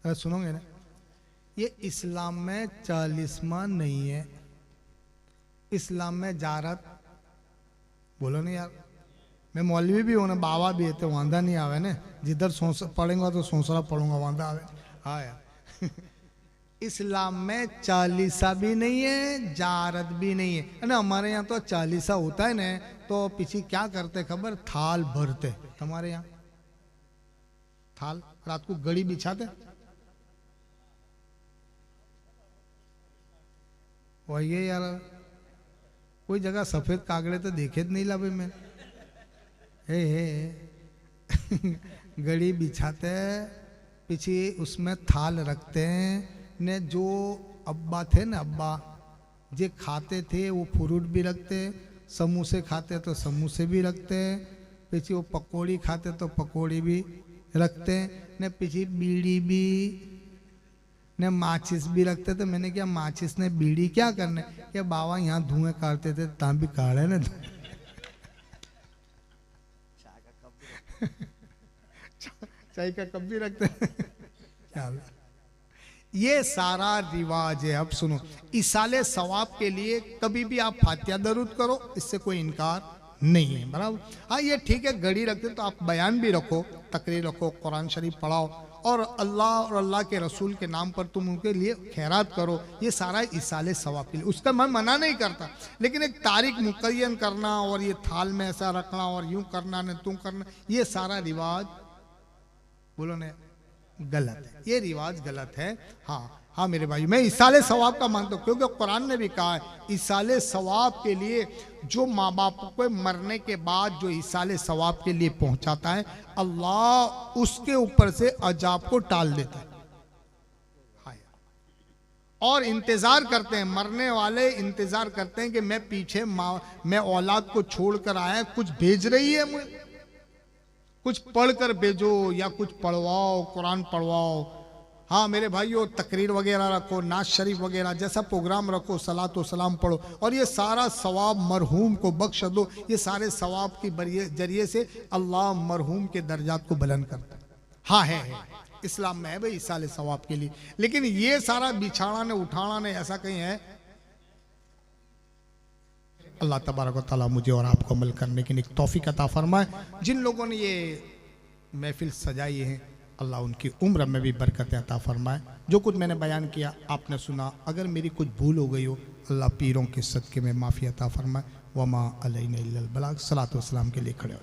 अरे सुनोगे ना? ये इस्लाम में 40वां नहीं है। इस्लाम में जारत, बोलो नहीं यार, मैं मौलवी भी हूँ ना, बाबा भी है, तो वांदा नहीं आवे ना। जिधर पढ़ेंगा तो सोसरा पढ़ूंगा, वांदा आवे? हाँ यार। इस्लाम में 40सा भी नहीं है, जारत भी नहीं है ना। हमारे यहाँ तो 40सा होता है ना, तो पीछे क्या करते खबर? थाल भरते। हमारे यहाँ थाल, रात को गड़ी बिछाते, वही यार। कोई जगह सफेद कागड़े तो देखे नहीं ला भाई मैं। गड़ी बिछाते, पीछे उसमें थाल रखते हैं ने। जो अब्बा थे ना, अब्बा जे खाते थे वो फ्रूट भी रखते, समोसे खाते तो समोसे भी रखते, पीछे वो पकौड़ी खाते तो पकौड़ी भी रखते हैं, ने पीछे बीड़ी भी, ने माचिस भी रखते। तो मैंने क्या माचिस ने बीड़ी क्या करने, क्या बाबा यहाँ धुएं काटते थे, ता भी काढ़े ना चाय का कप भी रखते हैं। ये सारा रिवाज है। अब सुनो, इसाले सवाब के लिए कभी भी आप फातिहा दरूद करो, इससे कोई इनकार नहीं है, बराबर। हाँ ये ठीक है, घड़ी रखते तो आप बयान भी रखो, तकरीर रखो, कुरान शरीफ पढ़ाओ और अल्लाह के रसूल के नाम पर तुम उनके लिए खैरात करो। ये सारा इसाले सवाब के लिए, उसका मैं मना नहीं करता, लेकिन एक तारीख मुकय्यन करना और ये थाल में ऐसा रखना और यूं करना न तू करना, ये सारा रिवाज बोलो ने गलत है, ये रिवाज गलत है। हाँ मेरे भाई, मैं इसाले सवाब का मानता हूँ, क्योंकि कुरान ने भी कहा है इसाले सवाब के लिए जो माँ बाप को मरने के बाद जो इसाले सवाब के लिए पहुंचाता है, अल्लाह उसके ऊपर से अजाब को टाल देता है। और इंतजार करते हैं, मरने वाले इंतजार करते हैं कि मैं पीछे मैं औलाद को छोड़कर आया, कुछ भेज रही है मुझे, कुछ पढ़कर भेजो या कुछ पढ़वाओ, कुरान पढ़वाओ। हाँ मेरे भाइयों, तकरीर वगैरह रखो, नाज शरीफ वगैरह जैसा प्रोग्राम रखो, सलात व सलाम पढ़ो और ये सारा सवाब मरहूम को बख्श दो। ये सारे सवाब के जरिए से अल्लाह मरहूम के दर्जात को बुलंद करता है। हाँ है इस्लाम में है भाई इसाले सवाब के लिए, लेकिन ये सारा बिछाना ने उठाना ने ऐसा कहीं है। अल्लाह तबारक व तआला मुझे और आपको अमल करने की तौफीक अता फरमाए। जिन लोगों ने ये महफिल सजाई है, अल्लाह उनकी उम्र में भी बरकत अता फरमाए। जो कुछ मैंने बयान किया आपने सुना, अगर मेरी कुछ भूल हो गई हो, अल्लाह पीरों के सदक़े में माफ़ी अता फरमाए। वमा अलैना इल्लल बलाग। सलातो व सलाम के लिए खड़े हो।